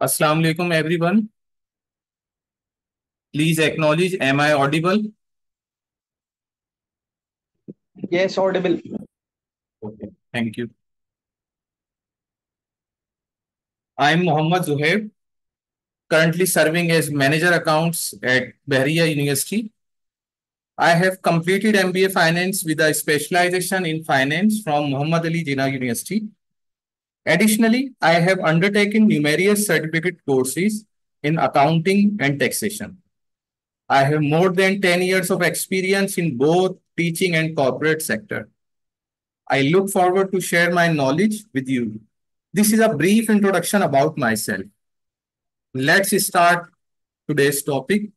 Assalamu alaikum everyone. Please acknowledge, am I audible? Yes, audible. Okay, thank you. I am Mohammad Zuhair, currently serving as Manager Accounts at Bahria University. I have completed MBA Finance with a specialization in finance from Muhammad Ali Jinnah University. Additionally, I have undertaken numerous certificate courses in accounting and taxation. I have more than 10 years of experience in both teaching and corporate sector. I look forward to share my knowledge with you. This is a brief introduction about myself. Let's start today's topic.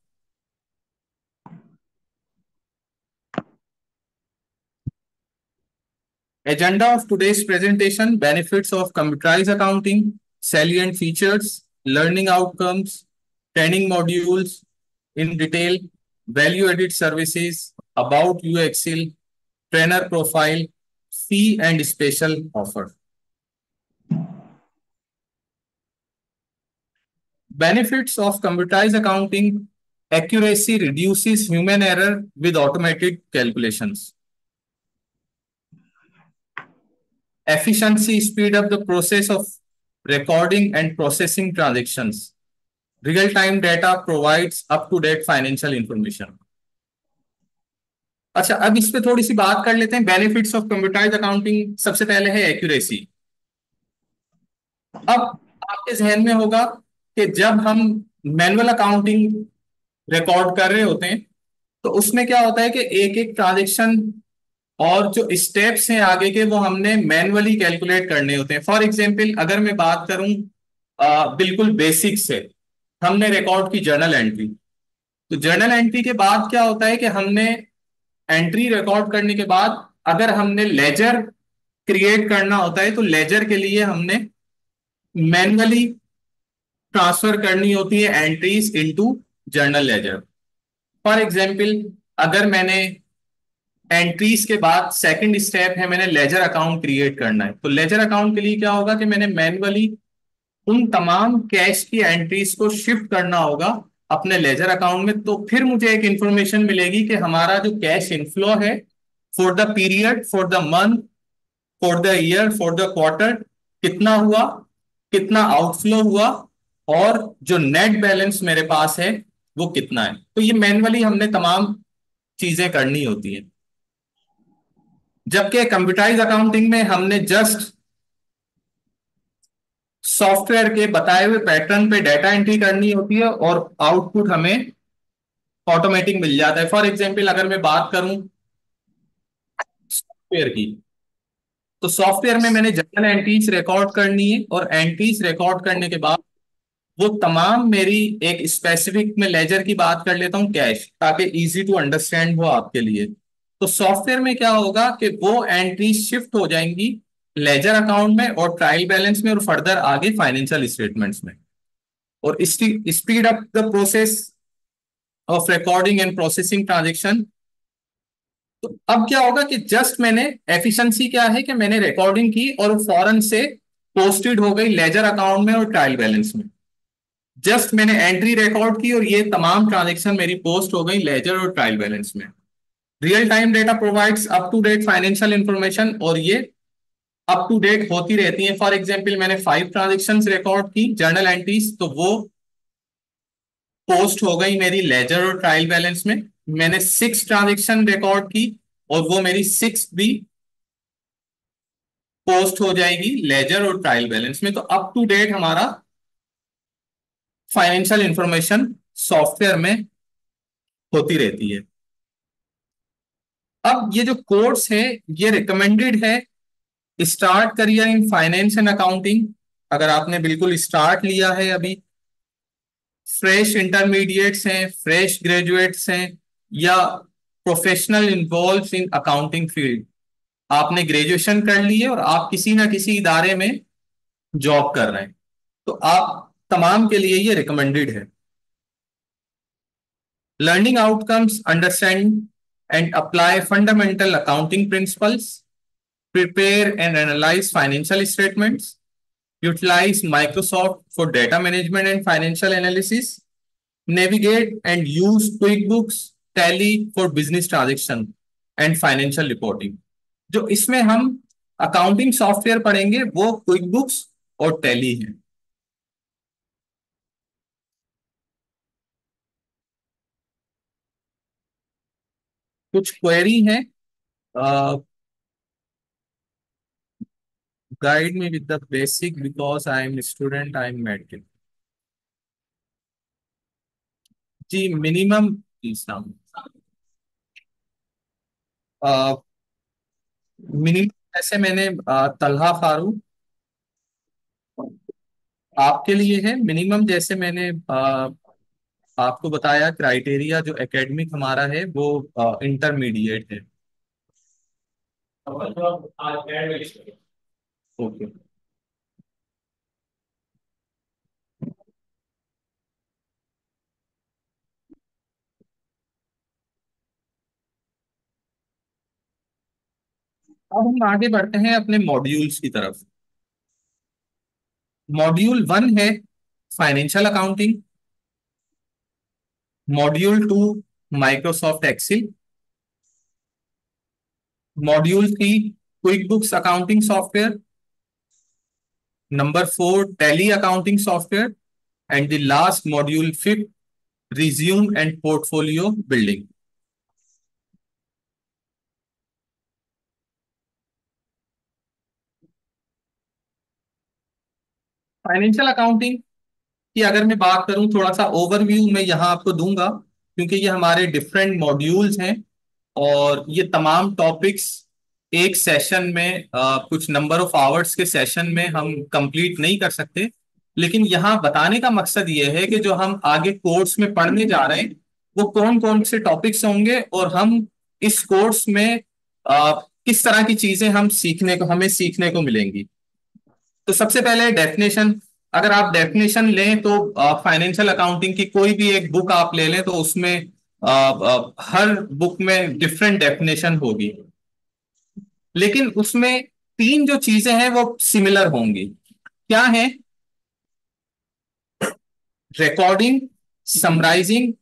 Agenda of today's presentation: benefits of computerized accounting, salient features, learning outcomes, training modules in detail, value added services, about UXL, trainer profile, fee and special offer. Benefits of computerized accounting: accuracy reduces human error with automated calculations. Efficiency speed up the process of recording and processing transactions. Real-time data provides up-to-date financial information. अच्छा, अब इस पे थोड़ी सी बात कर लेते हैं। Benefits of computerised accounting, सबसे पहले है एक्यूरेसी। अब आपके जहन में होगा कि जब हम मैनुअल अकाउंटिंग रिकॉर्ड कर रहे होते हैं तो उसमें क्या होता है कि एक एक ट्रांजेक्शन और जो स्टेप्स हैं आगे के वो हमने मैनुअली कैलकुलेट करने होते हैं। फॉर एग्जांपल अगर मैं बात करूं बिल्कुल बेसिक से, हमने रिकॉर्ड की जर्नल एंट्री। तो जर्नल एंट्री के बाद क्या होता है कि हमने एंट्री रिकॉर्ड करने के बाद अगर हमने लेजर क्रिएट करना होता है तो लेजर के लिए हमने मैनुअली ट्रांसफर करनी होती है entries into journal ledger. For example अगर मैंने एंट्रीज के बाद सेकंड स्टेप है मैंने लेजर अकाउंट क्रिएट करना है, तो लेजर अकाउंट के लिए क्या होगा कि मैंने मैन्युअली उन तमाम कैश की एंट्रीज को शिफ्ट करना होगा अपने लेजर अकाउंट में। तो फिर मुझे एक इंफॉर्मेशन मिलेगी कि हमारा जो कैश इनफ्लो है for the period, for the month, for the year, for the quarter कितना हुआ, कितना आउटफ्लो हुआ और जो नेट बैलेंस मेरे पास है वो कितना है। तो ये मैन्युअली हमने तमाम चीजें करनी होती है। जबकि कंप्यूटराइज अकाउंटिंग में हमने जस्ट सॉफ्टवेयर के बताए हुए पैटर्न पे डाटा एंट्री करनी होती है और आउटपुट हमें ऑटोमेटिक मिल जाता है। फॉर एग्जांपल अगर मैं बात करूं सॉफ्टवेयर की, तो सॉफ्टवेयर में मैंने जर्नल एंट्रीज रिकॉर्ड करनी है और एंट्रीज रिकॉर्ड करने के बाद वो तमाम मेरी एक स्पेसिफिक में लेजर की बात कर लेता हूं कैश, ताकि इजी टू अंडरस्टैंड हो आपके लिए। तो सॉफ्टवेयर में क्या होगा कि वो एंट्री शिफ्ट हो जाएंगी लेजर अकाउंट में और ट्रायल बैलेंस में और फर्दर आगे फाइनेंशियल स्टेटमेंट्स में, और speed up the process of recording and processing transaction. तो अब क्या होगा कि जस्ट मैंने एफिशिएंसी क्या है कि मैंने रिकॉर्डिंग की और फौरन से पोस्टेड हो गई लेजर अकाउंट में और ट्रायल बैलेंस में। जस्ट मैंने एंट्री रिकॉर्ड की और ये तमाम ट्रांजेक्शन मेरी पोस्ट हो गई लेजर और ट्रायल बैलेंस में। Real time data provides up to date financial information और ये अप टू डेट होती रहती है। फॉर एग्जांपल मैंने 5 ट्रांजेक्शंस रिकॉर्ड की जर्नल एंट्रीज, तो वो पोस्ट हो गई मेरी लेजर और ट्रायल बैलेंस में। मैंने 6 ट्रांजेक्शन रिकॉर्ड की और वो मेरी 6 भी पोस्ट हो जाएगी लेजर और ट्रायल बैलेंस में। तो अप टू डेट हमारा फाइनेंशियल इंफॉर्मेशन सॉफ्टवेयर में होती रहती है। अब ये जो कोर्स है ये रिकमेंडेड है start career in finance and accounting, अगर आपने बिल्कुल स्टार्ट लिया है अभी, फ्रेश इंटरमीडिएट्स हैं, फ्रेश ग्रेजुएट्स हैं, या professional involve in accounting field, आपने ग्रेजुएशन कर ली है और आप किसी ना किसी इदारे में जॉब कर रहे हैं, तो आप तमाम के लिए ये रिकमेंडेड है। Learning outcomes: understand and apply fundamental accounting principles, prepare and analyze financial statements, utilize Microsoft for data management and financial analysis, navigate and use QuickBooks, Tally for business transaction and financial reporting. जो इसमें हम accounting software पढ़ेंगे वो क्विकबुक्स और tally है। कुछ query है, guide me with the basic because I am student, I am medical. जी मिनिमम मिनिमम जैसे मैंने तलहा फारूक आपके लिए है मिनिमम, जैसे मैंने आपको बताया क्राइटेरिया जो एकेडमिक हमारा है वो इंटरमीडिएट है। ओके। अब हम आगे बढ़ते हैं अपने मॉड्यूल्स की तरफ। मॉड्यूल 1 है financial accounting, module 2 Microsoft Excel, module 3 QuickBooks accounting software, number 4 Tally accounting software, and the last module 5 resume and portfolio building. Financial accounting कि अगर मैं बात करूं, थोड़ा सा ओवरव्यू मैं यहाँ आपको दूंगा क्योंकि ये हमारे डिफरेंट मॉड्यूल्स हैं और ये तमाम टॉपिक्स एक सेशन में कुछ नंबर ऑफ आवर्स के सेशन में हम कंप्लीट नहीं कर सकते। लेकिन यहाँ बताने का मकसद ये है कि जो हम आगे कोर्स में पढ़ने जा रहे हैं वो कौन कौन से टॉपिक्स होंगे और हम इस कोर्स में किस तरह की चीजें हमें सीखने को मिलेंगी। तो सबसे पहले डेफिनेशन, अगर आप डेफिनेशन लें तो फाइनेंशियल अकाउंटिंग की कोई भी एक बुक आप ले लें तो उसमें हर बुक में डिफरेंट डेफिनेशन होगी, लेकिन उसमें तीन जो चीजें हैं वो सिमिलर होंगी। क्या है? Recording, summarising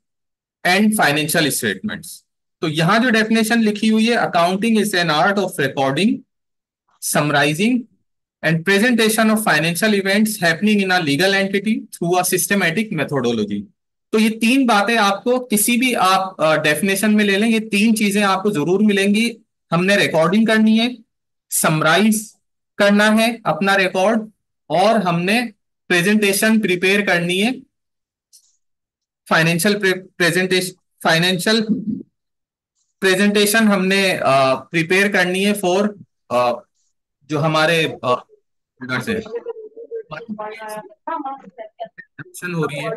and financial statements. तो यहां जो डेफिनेशन लिखी हुई है, accounting is an art of recording, summarising and presentation of financial events happening in a legal entity through a systematic methodology। तो ये तीन बातें आपको किसी भी आप डेफिनेशन में ले लें, ये तीन चीजें आपको जरूर मिलेंगी। हमने रिकॉर्डिंग करनी है, समराइज करना है अपना रिकॉर्ड, और हमने प्रेजेंटेशन प्रिपेयर करनी है, फाइनेंशियल प्रेजेंटेशन फाइनेंशियल प्रेजेंटेशन हमने प्रिपेयर करनी है फॉर जो हमारे इधर से डिस्कशन हो रही है।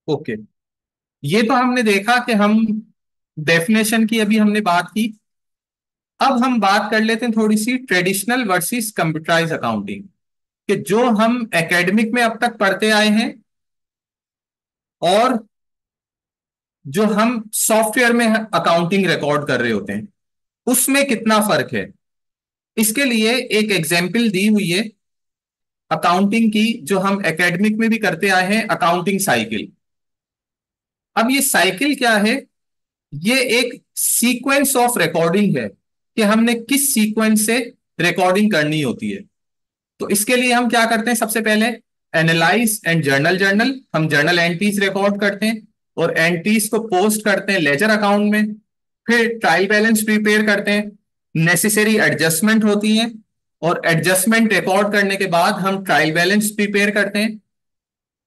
ओके, ये तो हमने देखा कि हम डेफिनेशन की अभी हमने बात की। अब हम बात कर लेते हैं थोड़ी सी ट्रेडिशनल वर्सेस कंप्यूटराइज अकाउंटिंग, कि जो हम एकेडमिक में अब तक पढ़ते आए हैं और जो हम सॉफ्टवेयर में अकाउंटिंग रिकॉर्ड कर रहे होते हैं उसमें कितना फर्क है। इसके लिए एक एग्जाम्पल दी हुई है अकाउंटिंग की जो हम एकेडमिक में भी करते आए हैं, अकाउंटिंग साइकिल। अब ये साइकिल क्या है? ये एक सीक्वेंस ऑफ रिकॉर्डिंग है कि हमने किस सीक्वेंस से रिकॉर्डिंग करनी होती है। तो इसके लिए हम क्या करते हैं, सबसे पहले एनालाइज एंड जर्नल हम जर्नल एंट्रीज रिकॉर्ड करते हैं और एंट्रीज को पोस्ट करते हैं लेजर अकाउंट में। फिर ट्रायल बैलेंस प्रिपेयर करते हैं, नेसेसरी एडजस्टमेंट होती हैं और एडजस्टमेंट रिकॉर्ड करने के बाद हम ट्रायल बैलेंस प्रिपेयर करते हैं।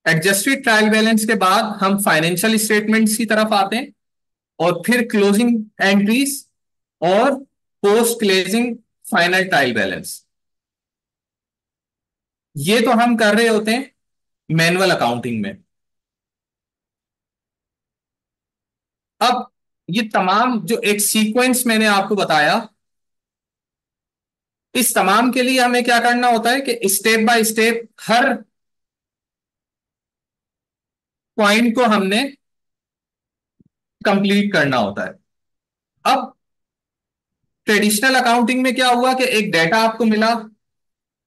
एडजस्टेड ट्रायल बैलेंस के बाद हम फाइनेंशियल स्टेटमेंट्स की तरफ आते हैं और फिर क्लोजिंग एंट्रीज और post closing final trial balance. ये तो हम कर रहे होते हैं मैनुअल अकाउंटिंग में। अब ये तमाम जो एक सीक्वेंस मैंने आपको बताया, इस तमाम के लिए हमें क्या करना होता है कि step by step her point को हमने कंप्लीट करना होता है। अब ट्रेडिशनल अकाउंटिंग में क्या हुआ कि एक डेटा आपको मिला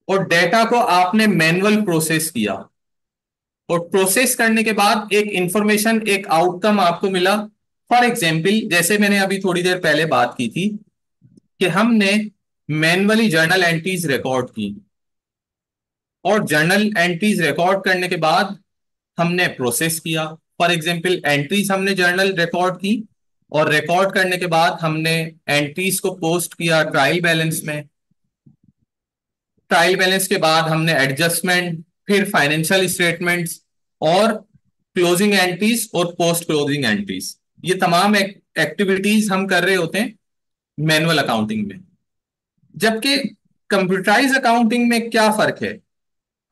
और डेटा को आपने मैनुअल प्रोसेस किया, और प्रोसेस करने के बाद एक इंफॉर्मेशन, एक आउटकम आपको मिला। फॉर एग्जाम्पल, जैसे मैंने अभी थोड़ी देर पहले बात की थी कि हमने मैनुअली जर्नल एंट्रीज रिकॉर्ड की, और जर्नल एंट्रीज रिकॉर्ड करने के बाद हमने प्रोसेस किया। फॉर एग्जाम्पल, एंट्रीज हमने जर्नल रिकॉर्ड की, और रिकॉर्ड करने के बाद हमने एंट्रीज को पोस्ट किया ट्रायल बैलेंस में। ट्रायल बैलेंस के बाद हमने एडजस्टमेंट, फिर फाइनेंशियल स्टेटमेंट्स, और क्लोजिंग एंट्रीज और पोस्ट क्लोजिंग एंट्रीज, ये तमाम एक्टिविटीज हम कर रहे होते हैं मैनुअल अकाउंटिंग में। जबकि कंप्यूटराइज अकाउंटिंग में क्या फर्क है,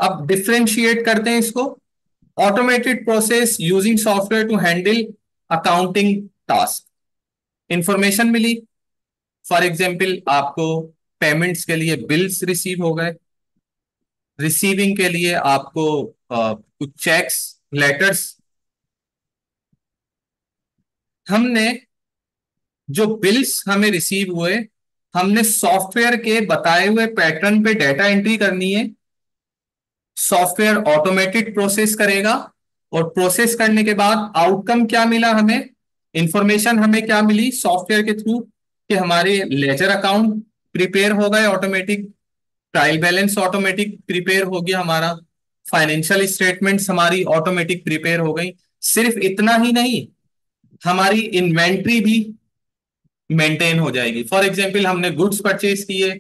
अब डिफ्रेंशिएट करते हैं इसको। Automated process using software to handle accounting task. Information मिली, फॉर एग्जाम्पल आपको पेमेंट्स के लिए बिल्स रिसीव हो गए, रिसीविंग के लिए आपको कुछ चेक्स, लेटर्स, हमने जो बिल्स हमें रिसीव हुए, हमने सॉफ्टवेयर के बताए हुए पैटर्न पे डाटा एंट्री करनी है। सॉफ्टवेयर ऑटोमेटेड प्रोसेस करेगा, और प्रोसेस करने के बाद आउटकम क्या मिला हमें, इंफॉर्मेशन हमें क्या मिली सॉफ्टवेयर के थ्रू, कि हमारे लेजर अकाउंट प्रिपेयर हो गए automatic, trial balance automatic prepare हो गया हमारा, फाइनेंशियल स्टेटमेंट्स हमारी ऑटोमेटिक प्रिपेयर हो गई। सिर्फ इतना ही नहीं, हमारी इन्वेंट्री भी मेंटेन हो जाएगी। फॉर एग्जांपल, हमने गुड्स परचेज किए,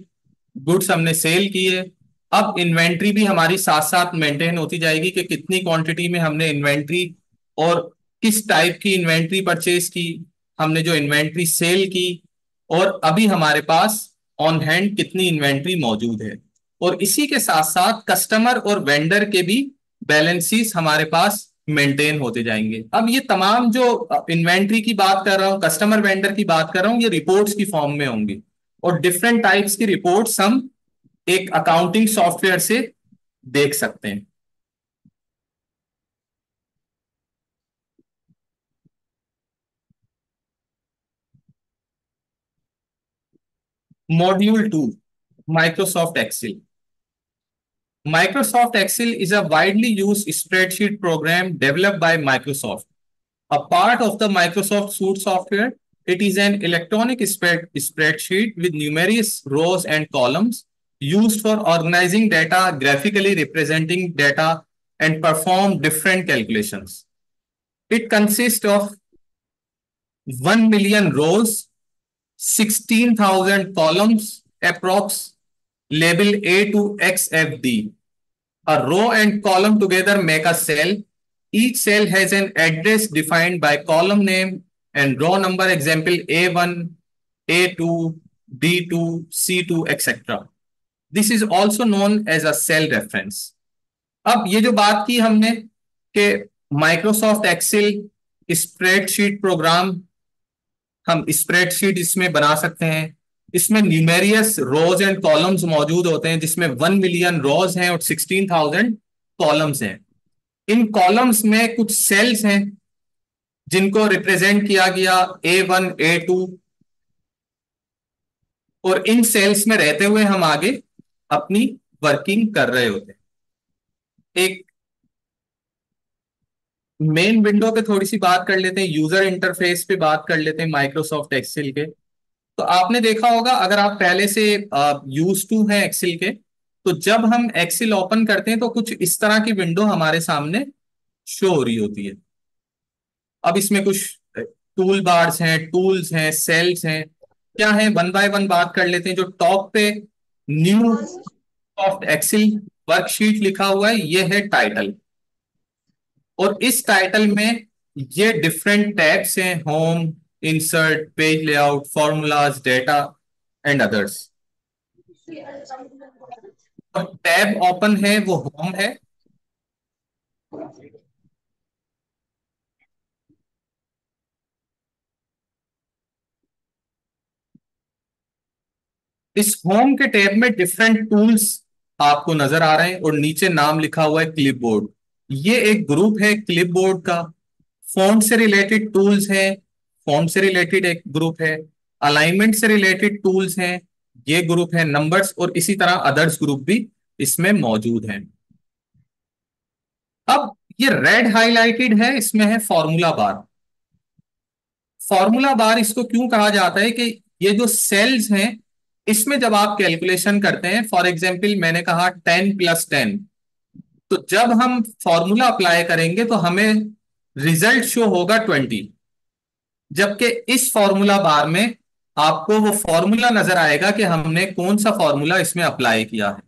गुड्स हमने सेल किए, अब इन्वेंट्री भी हमारी साथ साथ मेंटेन होती जाएगी कि कितनी क्वांटिटी में हमने इन्वेंट्री, और किस टाइप की इन्वेंट्री परचेज की, हमने जो इन्वेंट्री सेल की, और अभी हमारे पास ऑन हैंड कितनी इन्वेंट्री मौजूद है। और इसी के साथ साथ कस्टमर और वेंडर के भी बैलेंसेस हमारे पास मेंटेन होते जाएंगे। अब ये तमाम जो इन्वेंट्री की बात कर रहा हूँ, कस्टमर वेंडर की बात कर रहा हूँ, ये रिपोर्ट्स की फॉर्म में होंगी, और डिफरेंट टाइप्स की रिपोर्ट्स हम एक अकाउंटिंग सॉफ्टवेयर से देख सकते हैं। Module 2, Microsoft Excel. Microsoft Excel is a widely used spreadsheet program developed by Microsoft. A part of the Microsoft Suite software, it is an electronic spreadsheet with numerous rows and columns used for organizing data, graphically representing data, and perform different calculations. It consists of 1 million rows, 16,000 columns, approx label A to XFD. A row and column together make a cell. Each cell has an address defined by column name and row number, example A1, A2, D2, C2, etc. This is also known as a cell reference. अब ये जो बात की हमने कि Microsoft Excel spreadsheet programme, हम spreadsheet इसमें बना सकते हैं। इसमें न्यूमेरियस रोज एंड कॉलम्स मौजूद होते हैं, जिसमें 1 मिलियन रोज हैं और 16,000 कॉलम्स हैं। इन कॉलम्स में कुछ सेल्स हैं जिनको रिप्रेजेंट किया गया A1, A2, और इन सेल्स में रहते हुए हम आगे अपनी वर्किंग कर रहे होते हैं। एक मेन विंडो पे थोड़ी सी बात कर लेते हैं, यूजर इंटरफेस पे बात कर लेते हैं माइक्रोसॉफ्ट एक्सेल के। तो आपने देखा होगा, अगर आप पहले से यूज टू हैं एक्सेल के, तो जब हम एक्सेल ओपन करते हैं तो कुछ इस तरह की विंडो हमारे सामने शो हो रही होती है। अब इसमें कुछ टूल बार्स हैं, टूल्स हैं, सेल्स हैं, क्या है, वन बाय वन बात कर लेते हैं। जो टॉप पे न्यू सॉफ्ट एक्सेल वर्कशीट लिखा हुआ है, ये है टाइटल, और इस टाइटल में ये डिफरेंट टैब्स हैं, home, insert, page layout, formulas, data and others. और टैब ओपन है वो होम है, इस होम के टैब में डिफरेंट टूल्स आपको नजर आ रहे हैं और नीचे नाम लिखा हुआ है क्लिपबोर्ड। ये एक ग्रुप है क्लिपबोर्ड का। फॉन्ट से रिलेटेड टूल्स हैं, फॉन्ट से रिलेटेड एक ग्रुप है। अलाइनमेंट से रिलेटेड टूल्स हैं, ये ग्रुप है। नंबर्स और इसी तरह अदर्स ग्रुप भी इसमें मौजूद हैं। अब ये रेड हाईलाइटेड है, इसमें है फॉर्मूला बार। फॉर्मूला बार इसको क्यों कहा जाता है कि ये जो सेल्स हैं, इसमें जब आप कैलकुलेशन करते हैं, फॉर एग्जाम्पल मैंने कहा 10+10, तो जब हम फॉर्मूला अप्लाई करेंगे तो हमें रिजल्ट शो होगा 20। जबकि इस फॉर्मूला बार में आपको वो फॉर्मूला नजर आएगा कि हमने कौन सा फॉर्मूला इसमें अप्लाई किया है।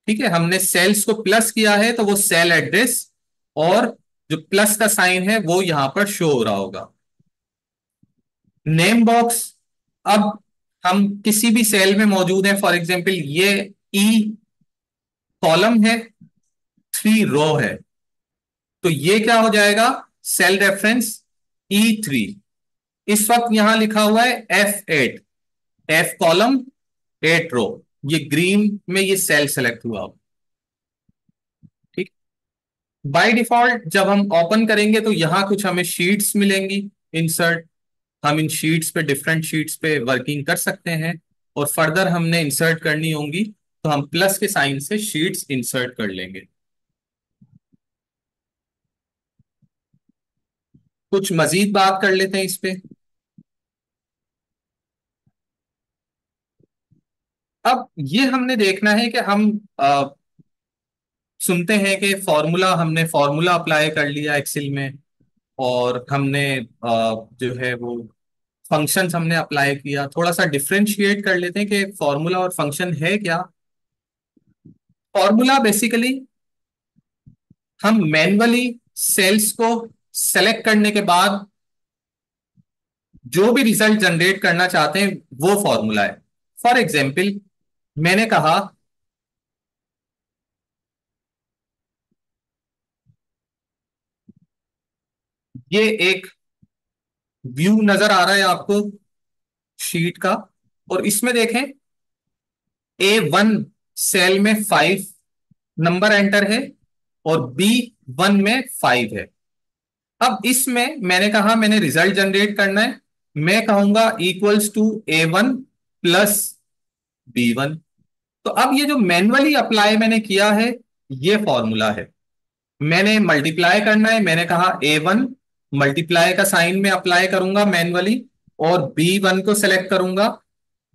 ठीक है, हमने सेल्स को प्लस किया है तो वो सेल एड्रेस और जो प्लस का साइन है वो यहां पर शो हो रहा होगा। नेम बॉक्स, अब हम किसी भी सेल में मौजूद है, फॉर एग्जांपल ये ई कॉलम है, 3 रो है, तो ये क्या हो जाएगा, सेल रेफरेंस E3। इस वक्त यहां लिखा हुआ है F8, F कॉलम 8 रो, ये ग्रीन में ये सेल सेलेक्ट हुआ। ठीक, बाय डिफॉल्ट जब हम ओपन करेंगे तो यहां कुछ हमें शीट्स मिलेंगी इंसर्ट। हम इन शीट्स पे, डिफरेंट शीट्स पे वर्किंग कर सकते हैं और फर्दर हमने इंसर्ट करनी होंगी तो हम प्लस के साइन से शीट्स इंसर्ट कर लेंगे। कुछ मजीद बात कर लेते हैं इस पे। अब ये हमने देखना है कि हम सुनते हैं कि फॉर्मूला, हमने फॉर्मूला अप्लाई कर लिया एक्सेल में और हमने जो है वो फंक्शंस हमने अप्लाई किया। थोड़ा सा डिफरेंशिएट कर लेते हैं कि फॉर्मूला और फंक्शन है क्या। फॉर्मूला बेसिकली हम मैन्युअली सेल्स को सेलेक्ट करने के बाद जो भी रिजल्ट जनरेट करना चाहते हैं वो फॉर्मूला है। फॉर एग्जाम्पल मैंने कहा ये एक व्यू नजर आ रहा है आपको शीट का, और इसमें देखें A1 सेल में 5 नंबर एंटर है और B1 में 5 है। अब इसमें मैंने कहा मैंने रिजल्ट जनरेट करना है, मैं कहूंगा equals to A1 plus B1। तो अब ये जो मैन्युअली अप्लाई मैंने किया है ये फॉर्मूला है। मैंने मल्टीप्लाई करना है, मैंने कहा A1 मल्टीप्लाई का साइन में अप्लाई करूंगा मैन्युअली और B1 को सेलेक्ट करूंगा,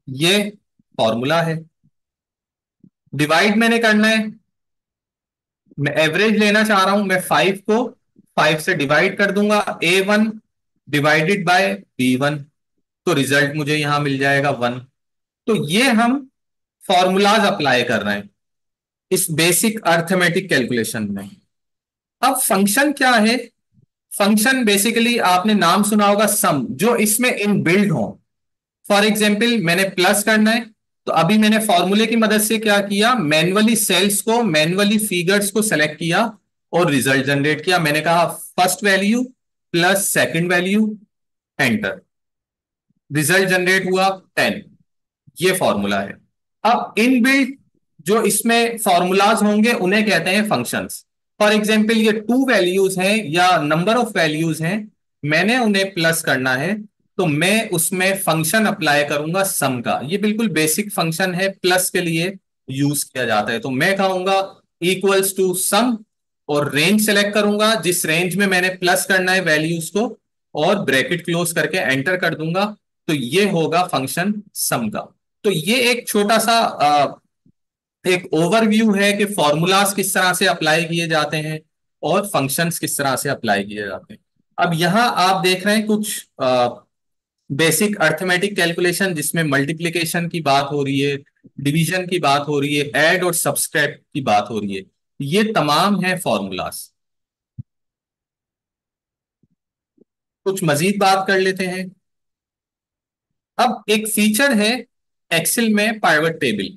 ये फॉर्मूला है। डिवाइड मैंने करना है, मैं एवरेज लेना चाह रहा हूं, मैं 5 को 5 से डिवाइड कर दूंगा, A1 डिवाइडेड बाय B1, तो रिजल्ट मुझे यहां मिल जाएगा 1। तो ये हम फॉर्मूलाज अप्लाई कर रहे हैं इस बेसिक अर्थमेटिक कैलकुलेशन में। अब फंक्शन क्या है, फंक्शन बेसिकली आपने नाम सुना होगा सम, जो इसमें इनबिल्ट हो। फॉर एग्जाम्पल मैंने प्लस करना है, तो अभी मैंने फॉर्मूले की मदद से क्या किया, मैन्युअली सेल्स को, मैन्युअली फिगर्स को सेलेक्ट किया और रिजल्ट जनरेट किया। मैंने कहा first value plus second value, enter, result generate हुआ 10। ये फॉर्मूला है। अब इनबिल्ट जो इसमें फॉर्मूलाज होंगे उन्हें कहते हैं फंक्शंस। फॉर एग्जाम्पल ये 2 वैल्यूज हैं या नंबर ऑफ वैल्यूज हैं, मैंने उन्हें प्लस करना है तो मैं उसमें फंक्शन अप्लाई करूंगा सम का। ये बिल्कुल बेसिक फंक्शन है, प्लस के लिए यूज किया जाता है। तो मैं कहूंगा इक्वल्स टू सम और रेंज सेलेक्ट करूंगा जिस रेंज में मैंने प्लस करना है वैल्यूज को, और ब्रैकेट क्लोज करके एंटर कर दूंगा, तो ये होगा फंक्शन सम का। तो ये एक छोटा सा एक ओवरव्यू है कि फॉर्मूलाज किस तरह से अप्लाई किए जाते हैं और फंक्शंस किस तरह से अप्लाई किए जाते हैं। अब यहां आप देख रहे हैं कुछ बेसिक अर्थमेटिक कैलकुलेशन जिसमें मल्टीप्लिकेशन की बात हो रही है, डिवीजन की बात हो रही है, ऐड और सब्सट्रैक्ट की बात हो रही है। ये तमाम है फॉर्मूलाज। कुछ मजीद बात कर लेते हैं। अब एक फीचर है एक्सेल में pivot table.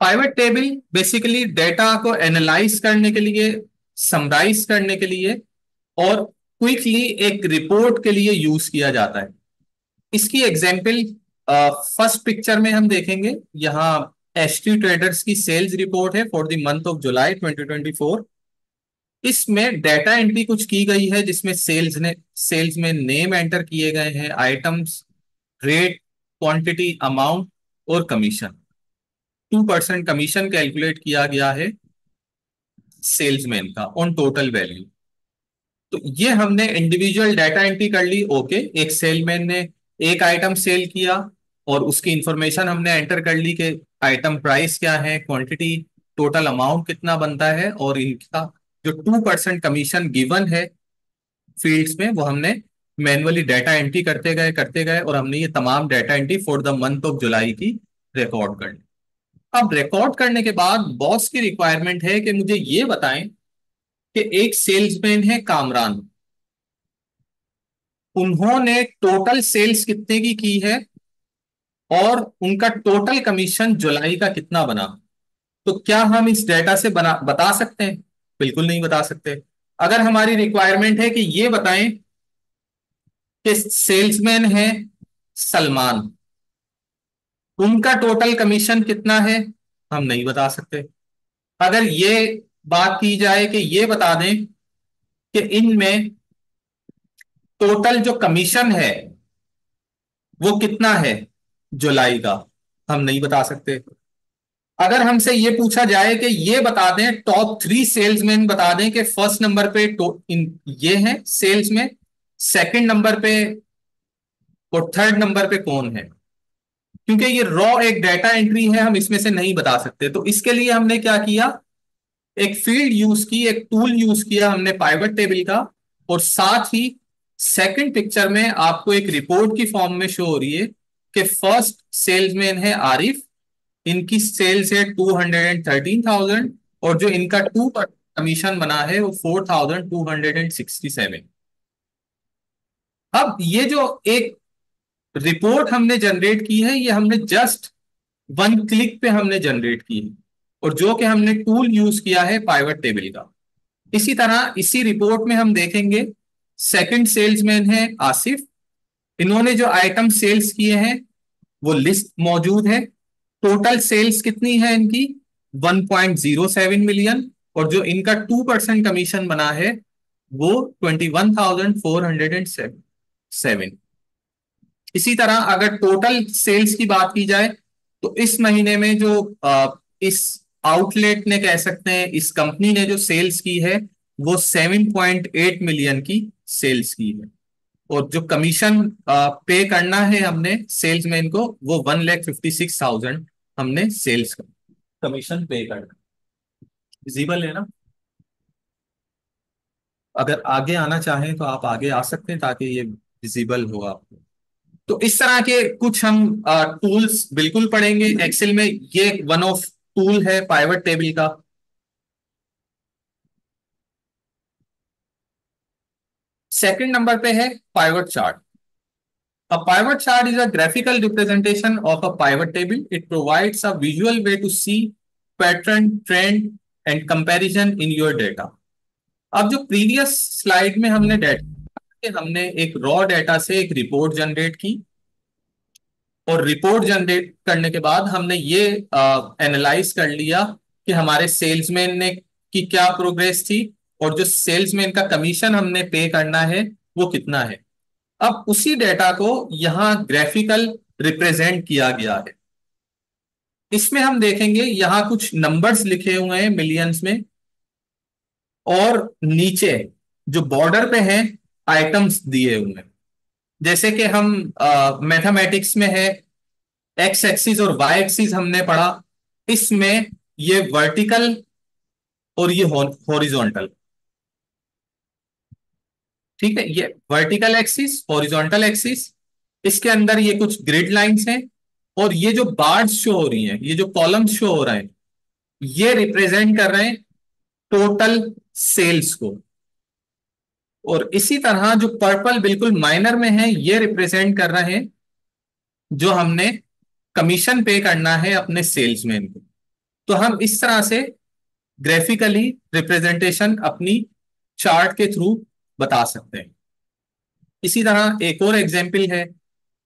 Pivot table basically data को एनालाइज करने के लिए, समराइज करने के लिए और क्विकली एक रिपोर्ट के लिए यूज किया जाता है। इसकी एग्जाम्पल फर्स्ट पिक्चर में हम देखेंगे यहाँ एच टी ट्रेडर्स की सेल्स रिपोर्ट है for the month of July 2024। इसमें डेटा एंट्री कुछ की गई है जिसमें सेल्स में नेम एंटर किए गए हैं, आइटम्स, रेट, क्वांटिटी, अमाउंट और कमीशन। 2% कमीशन कैलकुलेट किया गया है सेल्समैन का ऑन टोटल वैल्यू। तो ये हमने इंडिविजुअल डाटा एंट्री कर ली। ओके, एक सेलमैन ने एक आइटम सेल किया और उसकी इंफॉर्मेशन हमने एंटर कर ली कि आइटम प्राइस क्या है, क्वांटिटी, टोटल अमाउंट कितना बनता है और इनका जो 2% कमीशन गिवन है फील्ड्स में वो हमने मैनुअली डाटा एंट्री करते गए और हमने ये तमाम data entry for the month of July की रिकॉर्ड कर ली। अब रिकॉर्ड करने के बाद बॉस की रिक्वायरमेंट है कि मुझे ये बताएं कि एक सेल्समैन है कामरान, उन्होंने टोटल सेल्स कितने की है और उनका टोटल कमीशन जुलाई का कितना बना। तो क्या हम इस डेटा से बता सकते हैं? बिल्कुल नहीं बता सकते। अगर हमारी रिक्वायरमेंट है कि ये बताएं कि सेल्समैन है सलमान, उनका टोटल कमीशन कितना है, हम नहीं बता सकते। अगर ये बात की जाए कि ये बता दें कि इनमें टोटल जो कमीशन है वो कितना है जुलाई का, हम नहीं बता सकते। अगर हमसे ये पूछा जाए कि ये बता दें टॉप 3 सेल्समैन बता दें कि फर्स्ट नंबर पे ये हैं सेल्स में, सेकंड नंबर पे और थर्ड नंबर पे कौन है, क्योंकि ये रॉ एक डाटा एंट्री है, हम इसमें से नहीं बता सकते। तो इसके लिए हमने क्या किया, एक फील्ड यूज की, एक टूल यूज किया हमने पाइवट टेबल का। और साथ ही सेकंड पिक्चर में आपको एक रिपोर्ट की फॉर्म में शो हो रही है कि फर्स्ट सेल्समैन है आरिफ, इनकी सेल्स है 213,000 और जो इनका 2% कमीशन बना है वो 4,267। अब ये जो एक रिपोर्ट हमने जनरेट की है ये हमने जस्ट 1 क्लिक पे हमने जनरेट की है और जो कि हमने टूल यूज किया है पाइवट टेबल का। इसी तरह इसी रिपोर्ट में हम देखेंगे सेकंड सेल्समैन है आसिफ, इन्होंने जो आइटम सेल्स किए हैं वो लिस्ट मौजूद है। टोटल सेल्स कितनी है इनकी, 1.07 मिलियन और जो इनका 2% कमीशन बना है वो 21,407। इसी तरह अगर टोटल सेल्स की बात की जाए तो इस महीने में जो इस आउटलेट ने कह सकते हैं इस कंपनी ने जो सेल्स की है वो 7.8 मिलियन की सेल्स की है और जो कमीशन पे करना है हमने सेल्समैन को वो 1,56,000 हमने सेल्स का कमीशन पे करना। विजिबल है ना? अगर आगे आना चाहें तो आप आगे आ सकते हैं ताकि ये विजिबल हो आपको। तो इस तरह के कुछ हम टूल्स बिल्कुल पढ़ेंगे एक्सेल में। ये वन ऑफ टूल है पाइवट टेबल का। सेकंड नंबर पे है pivot chart. A pivot chart is a graphical representation of a pivot table. It provides a visual way to see pattern, trend and comparison in your data. अब जो previous slide में हमने data, हमने एक raw data से एक report generate की और रिपोर्ट जनरेट करने के बाद हमने ये एनालाइज कर लिया कि हमारे सेल्समैन ने की क्या प्रोग्रेस थी और जो सेल्समैन का कमीशन हमने पे करना है वो कितना है। अब उसी डेटा को यहां ग्राफिकल रिप्रेजेंट किया गया है। इसमें हम देखेंगे यहां कुछ नंबर्स लिखे हुए हैं मिलियंस में और नीचे जो बॉर्डर पे हैं आइटम्स दिए हुए हैं। जैसे कि हम मैथमेटिक्स में है एक्स एक्सिस और वाई एक्सिस हमने पढ़ा, इसमें ये वर्टिकल और ये हॉरिजॉन्टल। ठीक है, ये वर्टिकल एक्सिस, हॉरिजॉन्टल एक्सिस, इसके अंदर ये कुछ ग्रिड लाइंस हैं और ये जो बार्स शो हो रही हैं, ये जो कॉलम्स शो हो रहे हैं, ये रिप्रेजेंट कर रहे हैं टोटल सेल्स को। और इसी तरह जो पर्पल बिल्कुल माइनर में है ये रिप्रेजेंट कर रहे हैं जो हमने कमीशन पे करना है अपने सेल्समैन को। तो हम इस तरह से ग्राफिकली रिप्रेजेंटेशन अपनी चार्ट के थ्रू बता सकते हैं। इसी तरह एक और एग्जाम्पल है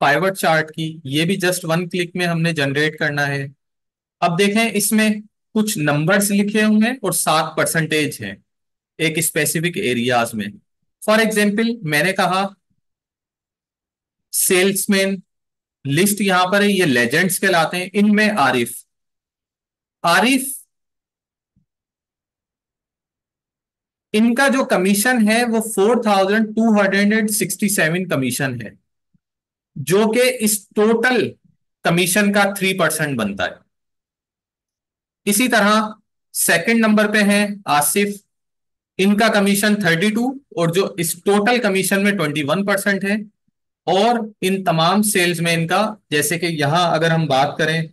पाइवट चार्ट की, ये भी जस्ट वन क्लिक में हमने जनरेट करना है। अब देखें, इसमें कुछ नंबर्स लिखे हुए हैं और 7% है एक स्पेसिफिक एरियाज में। फॉर एग्जाम्पल मैंने कहा सेल्समैन लिस्ट यहां पर है, ये लेजेंड्स कहलाते हैं। इनमें आरिफ, आरिफ इनका जो कमीशन है वो 4267 कमीशन है, जो कि इस टोटल कमीशन का 3% बनता है। इसी तरह सेकंड नंबर पे है आसिफ, इनका कमीशन 32 और जो इस टोटल कमीशन में 21% है। और इन तमाम सेल्समैन का, जैसे कि यहां अगर हम बात करें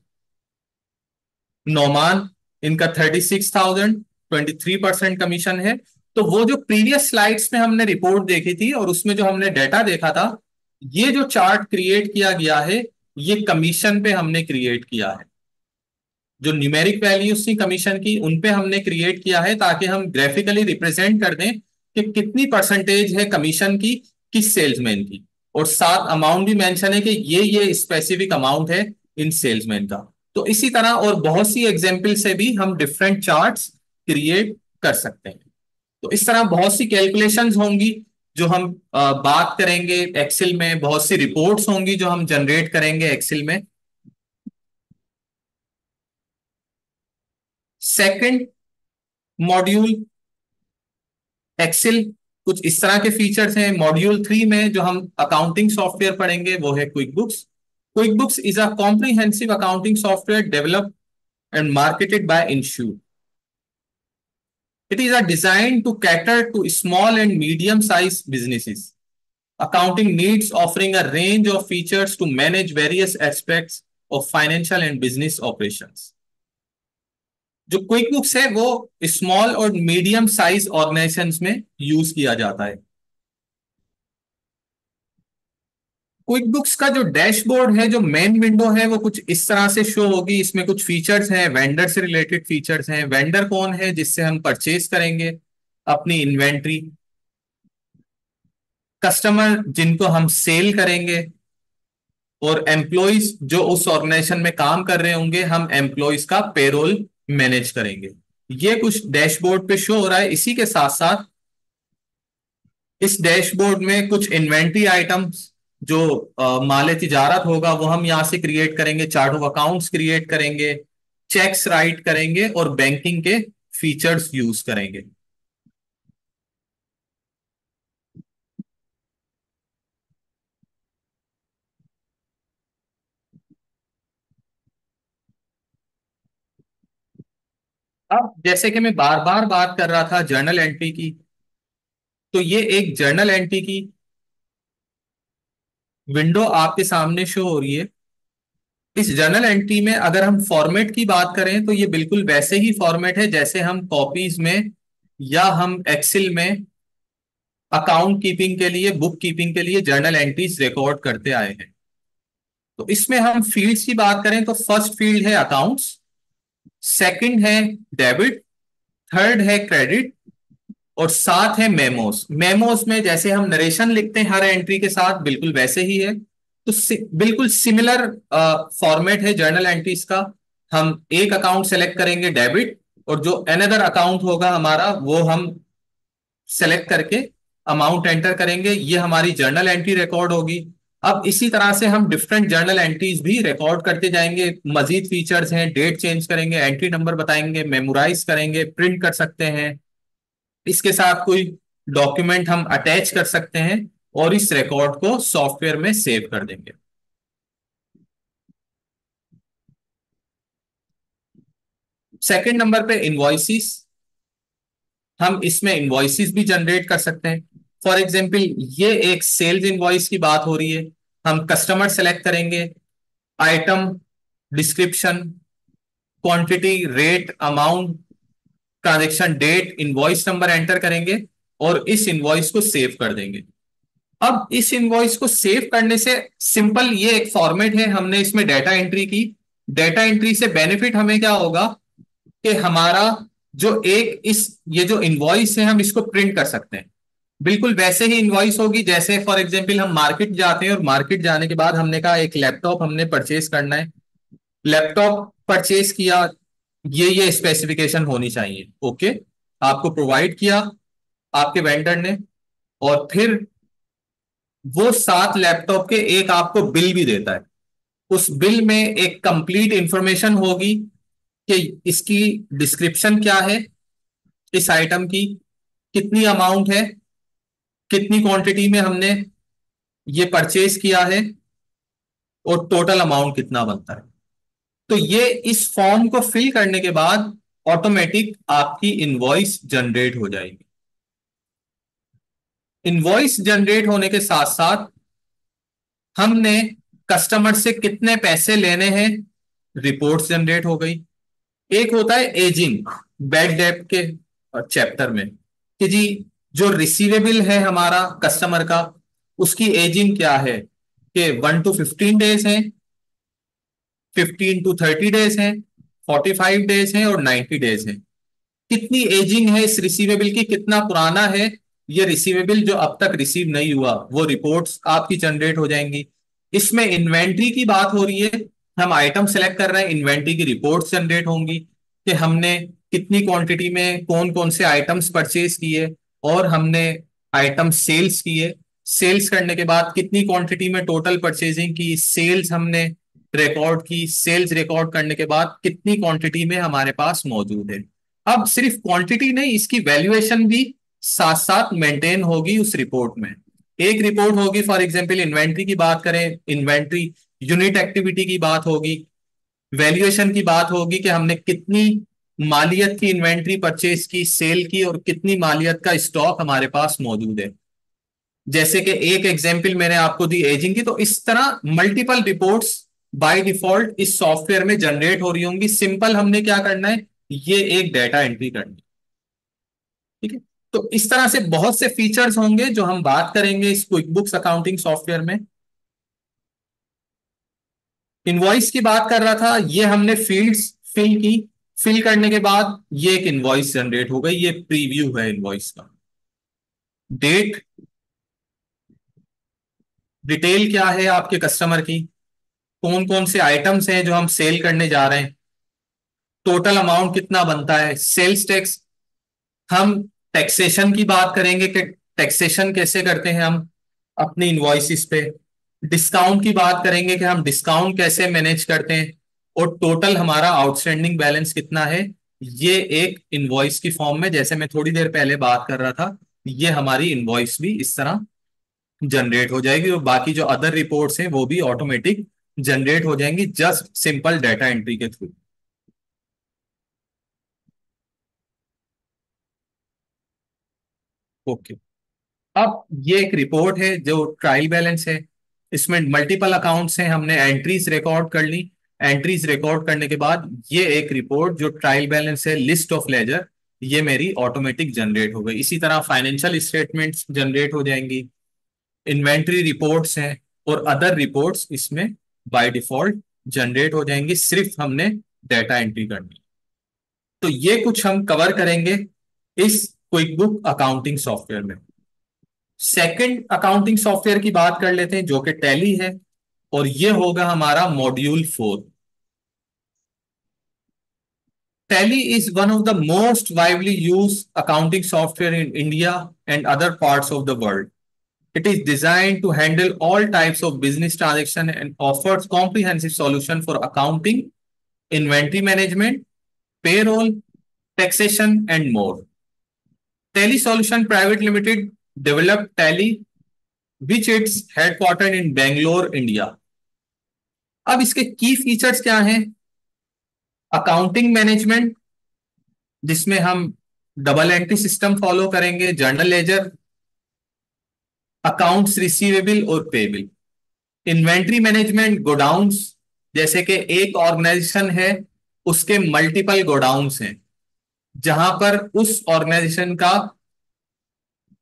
नौमान, इनका 36,000, 23% कमीशन है। तो वो जो प्रीवियस स्लाइड्स में हमने रिपोर्ट देखी थी और उसमें जो हमने डेटा देखा था, ये जो चार्ट क्रिएट किया गया है ये कमीशन पे हमने क्रिएट किया है। जो न्यूमेरिक वैल्यूज थी कमीशन की, उन पे हमने क्रिएट किया है ताकि हम ग्राफिकली रिप्रेजेंट कर दें कि कितनी परसेंटेज है कमीशन की किस सेल्समैन की। और साथ अमाउंट भी मेंशन है कि ये स्पेसिफिक अमाउंट है इन सेल्समैन का। तो इसी तरह और बहुत सी एग्जाम्पल से भी हम डिफरेंट चार्ट्स क्रिएट कर सकते हैं। तो इस तरह बहुत सी कैलकुलेशंस होंगी जो हम बात करेंगे एक्सेल में, बहुत सी रिपोर्ट्स होंगी जो हम जनरेट करेंगे एक्सेल में। सेकंड मॉड्यूल एक्सेल कुछ इस तरह के फीचर्स हैं। मॉड्यूल 3 में जो हम अकाउंटिंग सॉफ्टवेयर पढ़ेंगे वो है quick books. Quick books is a comprehensive accounting software developed and marketed by Insure. It is a designed to cater to small and medium-sized businesses. Accounting needs, offering a range of features to manage various aspects of financial and business operations. जो quick books है वो small और medium size organisations में use किया जाता है। Quick books का जो डैशबोर्ड है, जो मेन विंडो है, वो कुछ इस तरह से शो होगी। इसमें कुछ फीचर्स हैं, वेंडर से रिलेटेड फीचर्स हैं। वेंडर कौन है? जिससे हम परचेज करेंगे अपनी इन्वेंट्री। कस्टमर जिनको हम सेल करेंगे, और एम्प्लॉइज जो उस ऑर्गेनाइजेशन में काम कर रहे होंगे, हम एम्प्लॉइज का पेरोल मैनेज करेंगे। ये कुछ डैशबोर्ड पे शो हो रहा है। इसी के साथ साथ इस डैशबोर्ड में कुछ इन्वेंट्री आइटम्स जो माल तिजारत होगा वो हम यहां से क्रिएट करेंगे, चार्ट ऑफ अकाउंट्स क्रिएट करेंगे, चेक्स राइट करेंगे और बैंकिंग के फीचर्स यूज करेंगे। अब जैसे कि मैं बार बार बात कर रहा था जर्नल एंट्री की, तो ये एक जर्नल एंट्री की विंडो आपके सामने शो हो रही है। इस जर्नल एंट्री में अगर हम फॉर्मेट की बात करें तो ये बिल्कुल वैसे ही फॉर्मेट है जैसे हम कॉपीज में या हम एक्सेल में अकाउंट कीपिंग के लिए, बुक कीपिंग के लिए जर्नल एंट्रीज रिकॉर्ड करते आए हैं। तो इसमें हम फील्ड्स की बात करें तो फर्स्ट फील्ड है अकाउंट्स, सेकंड है डेबिट, थर्ड है क्रेडिट और साथ है मेमोस। मेमोस में जैसे हम नरेशन लिखते हैं हर एंट्री के साथ, बिल्कुल वैसे ही है। तो बिल्कुल सिमिलर फॉर्मेट है जर्नल एंट्रीज का। हम एक अकाउंट सेलेक्ट करेंगे डेबिट, और जो अनदर अकाउंट होगा हमारा वो हम सेलेक्ट करके अमाउंट एंटर करेंगे। ये हमारी जर्नल एंट्री रिकॉर्ड होगी। अब इसी तरह से हम डिफरेंट जर्नल एंट्रीज भी रिकॉर्ड करते जाएंगे। मजीद फीचर्स हैं, डेट चेंज करेंगे, एंट्री नंबर बताएंगे, मेमोराइज करेंगे, प्रिंट कर सकते हैं, इसके साथ कोई डॉक्यूमेंट हम अटैच कर सकते हैं और इस रिकॉर्ड को सॉफ्टवेयर में सेव कर देंगे। सेकंड नंबर पे इनवॉइसिस, हम इसमें इनवॉइसिस भी जनरेट कर सकते हैं। फॉर एग्जांपल ये एक सेल्स इनवॉइस की बात हो रही है। हम कस्टमर सेलेक्ट करेंगे, item description, quantity, rate, amount, transaction date, invoice number enter करेंगे और इस इनवॉइस को सेव कर देंगे। अब इस इनवॉइस को सेव करने से सिंपल ये एक फॉर्मेट है, हमने इसमें डेटा एंट्री की। डेटा एंट्री से बेनिफिट हमें क्या होगा कि हमारा जो एक इस ये जो इनवॉइस है हम इसको प्रिंट कर सकते हैं। बिल्कुल वैसे ही इनवॉइस होगी जैसे फॉर एग्जांपल हम मार्केट जाते हैं और मार्केट जाने के बाद हमने कहा एक लैपटॉप हमने परचेज करना है, लैपटॉप परचेज किया, ये स्पेसिफिकेशन होनी चाहिए, ओके, आपको प्रोवाइड किया आपके वेंडर ने, और फिर वो 7 लैपटॉप के एक आपको बिल भी देता है। उस बिल में एक कंप्लीट इंफॉर्मेशन होगी कि इसकी डिस्क्रिप्शन क्या है, इस आइटम की कितनी अमाउंट है, कितनी क्वांटिटी में हमने ये परचेज किया है, और टोटल अमाउंट कितना बनता है। तो ये इस फॉर्म को फिल करने के बाद ऑटोमेटिक आपकी इनवॉइस जनरेट हो जाएगी। इनवॉइस जनरेट होने के साथ साथ हमने कस्टमर से कितने पैसे लेने हैं, रिपोर्ट्स जनरेट हो गई। एक होता है एजिंग, बैड डेट के चैप्टर में, कि जी जो रिसीवेबल है हमारा कस्टमर का, उसकी एजिंग क्या है, कि 1 to 15 डेज है, 15 to 30 डेज है, 45 डेज है, और 90 डेज है। कितनी एजिंग है इस रिसीवेबल की, कितना पुराना है ये रिसीवेबल जो अब तक रिसीव नहीं हुआ, वो रिपोर्ट्स आपकी जनरेट हो जाएंगी। इसमें इन्वेंट्री की बात हो रही है, हम आइटम सेलेक्ट कर रहे हैं, इन्वेंट्री की रिपोर्ट्स जनरेट होंगी कि हमने कितनी क्वांटिटी में कौन कौन से आइटम्स परचेज किए, और हमने आइटम सेल्स किए, सेल्स करने के बाद कितनी क्वांटिटी में टोटल परचेजिंग की, सेल्स हमने रिकॉर्ड की, सेल्स रिकॉर्ड करने के बाद कितनी क्वांटिटी में हमारे पास मौजूद है। अब सिर्फ क्वांटिटी नहीं, इसकी वैल्यूएशन भी साथ साथ मेंटेन होगी उस रिपोर्ट में। एक रिपोर्ट होगी फॉर एग्जांपल इन्वेंट्री की बात करें, इन्वेंट्री यूनिट एक्टिविटी की बात होगी, वैल्यूएशन की बात होगी कि हमने कितनी मालियत की इन्वेंट्री परचेज की, सेल की, और कितनी मालियत का स्टॉक हमारे पास मौजूद है। जैसे कि एक एग्जांपल मैंने आपको दी एजिंग की, तो इस तरह मल्टीपल रिपोर्ट्स बाय डिफॉल्ट इस सॉफ्टवेयर में जनरेट हो रही होंगी। सिंपल हमने क्या करना है, ये एक डेटा एंट्री करनी है, ठीक है। तो इस तरह से बहुत से फीचर्स होंगे जो हम बात करेंगे इस क्विक बुक्स अकाउंटिंग सॉफ्टवेयर में। इनवॉइस की बात कर रहा था, ये हमने फील्ड्स फिल की, फिल करने के बाद ये एक इनवॉइस जनरेट हो गई, ये प्रीव्यू है इनवॉइस का। डेट, डिटेल क्या है आपके कस्टमर की, कौन कौन से आइटम्स हैं जो हम सेल करने जा रहे हैं, टोटल अमाउंट कितना बनता है, सेल्स टैक्स, हम टैक्सेशन की बात करेंगे कि टैक्सेशन कैसे करते हैं हम अपनी इनवॉइसिस पे, डिस्काउंट की बात करेंगे कि हम डिस्काउंट कैसे मैनेज करते हैं, और टोटल हमारा आउटस्टैंडिंग बैलेंस कितना है। ये एक इनवॉइस की फॉर्म में, जैसे मैं थोड़ी देर पहले बात कर रहा था, ये हमारी इनवॉइस भी इस तरह जनरेट हो जाएगी, और बाकी जो अदर रिपोर्ट्स हैं वो भी ऑटोमेटिक जनरेट हो जाएंगी जस्ट सिंपल डाटा एंट्री के थ्रू। ओके, अब ये एक रिपोर्ट है जो ट्रायल बैलेंस है, इसमें मल्टीपल अकाउंट्स हैं, हमने एंट्रीज रिकॉर्ड कर ली। एंट्रीज रिकॉर्ड करने के बाद ये एक रिपोर्ट जो ट्रायल बैलेंस है, लिस्ट ऑफ लेजर, ये मेरी ऑटोमेटिक जनरेट हो गई। इसी तरह फाइनेंशियल स्टेटमेंट्स जनरेट हो जाएंगी, इन्वेंट्री रिपोर्ट्स हैं, और अदर रिपोर्ट्स इसमें बाय डिफॉल्ट जनरेट हो जाएंगी, सिर्फ हमने डाटा एंट्री करनी। तो ये कुछ हम कवर करेंगे इस क्विक बुक अकाउंटिंग सॉफ्टवेयर में। सेकंड अकाउंटिंग सॉफ्टवेयर की बात कर लेते हैं जो कि टैली है, और ये होगा हमारा module 4। Tally is one of the most widely use accounting software in India and other parts of the world. It is designed to handle all types of business transaction and offers comprehensive solution for accounting, inventory management, payroll, taxation, and more. Tally Solution Private Limited developed Tally, which it's headquartered in Bangalore, India. अब इसके की features क्या हैं? Accounting management, जिसमें हम double entry system follow करेंगे, journal ledger, accounts receivable और payable. Inventory management, godowns, जैसे कि एक ऑर्गेनाइजेशन है उसके मल्टीपल गोडाउन्स हैं, जहां पर उस ऑर्गेनाइजेशन का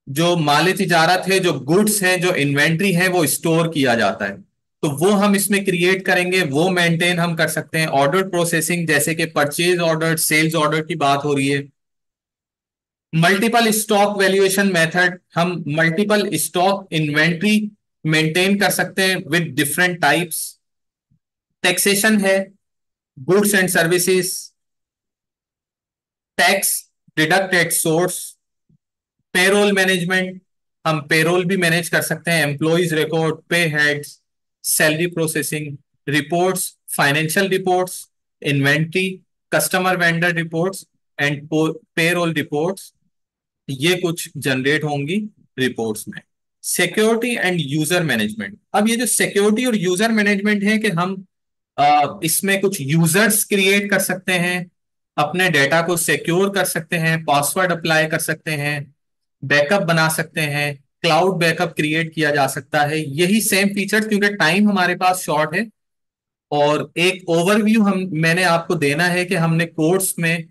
जो माल तिजारत है, जो गुड्स हैं, जो इन्वेंट्री है, वो स्टोर किया जाता है। तो वो हम इसमें क्रिएट करेंगे, वो मेंटेन हम कर सकते हैं। ऑर्डर प्रोसेसिंग, जैसे कि परचेज ऑर्डर, सेल्स ऑर्डर की बात हो रही है। मल्टीपल स्टॉक वैल्यूएशन मेथड, हम मल्टीपल स्टॉक इन्वेंट्री मेंटेन कर सकते हैं विद डिफरेंट टाइप्स। टैक्सेशन है, goods and services, tax deduct at source. Payroll management, हम पेरोल भी मैनेज कर सकते हैं, एम्प्लॉइज रिकॉर्ड, पे heads, salary processing, reports, financial reports, inventory, customer vendor reports and payroll reports, ये कुछ जनरेट होंगी रिपोर्ट्स में। सिक्योरिटी एंड यूजर मैनेजमेंट, अब ये जो सिक्योरिटी और यूजर मैनेजमेंट है कि हम इसमें कुछ यूजर्स क्रिएट कर सकते हैं, अपने डेटा को सिक्योर कर सकते हैं, पासवर्ड अप्लाई कर सकते हैं, बैकअप बना सकते हैं, क्लाउड बैकअप क्रिएट किया जा सकता है। यही सेम फीचर्स, क्योंकि टाइम हमारे पास शॉर्ट है और एक ओवरव्यू हम मैंने आपको देना है कि हमने कोर्स में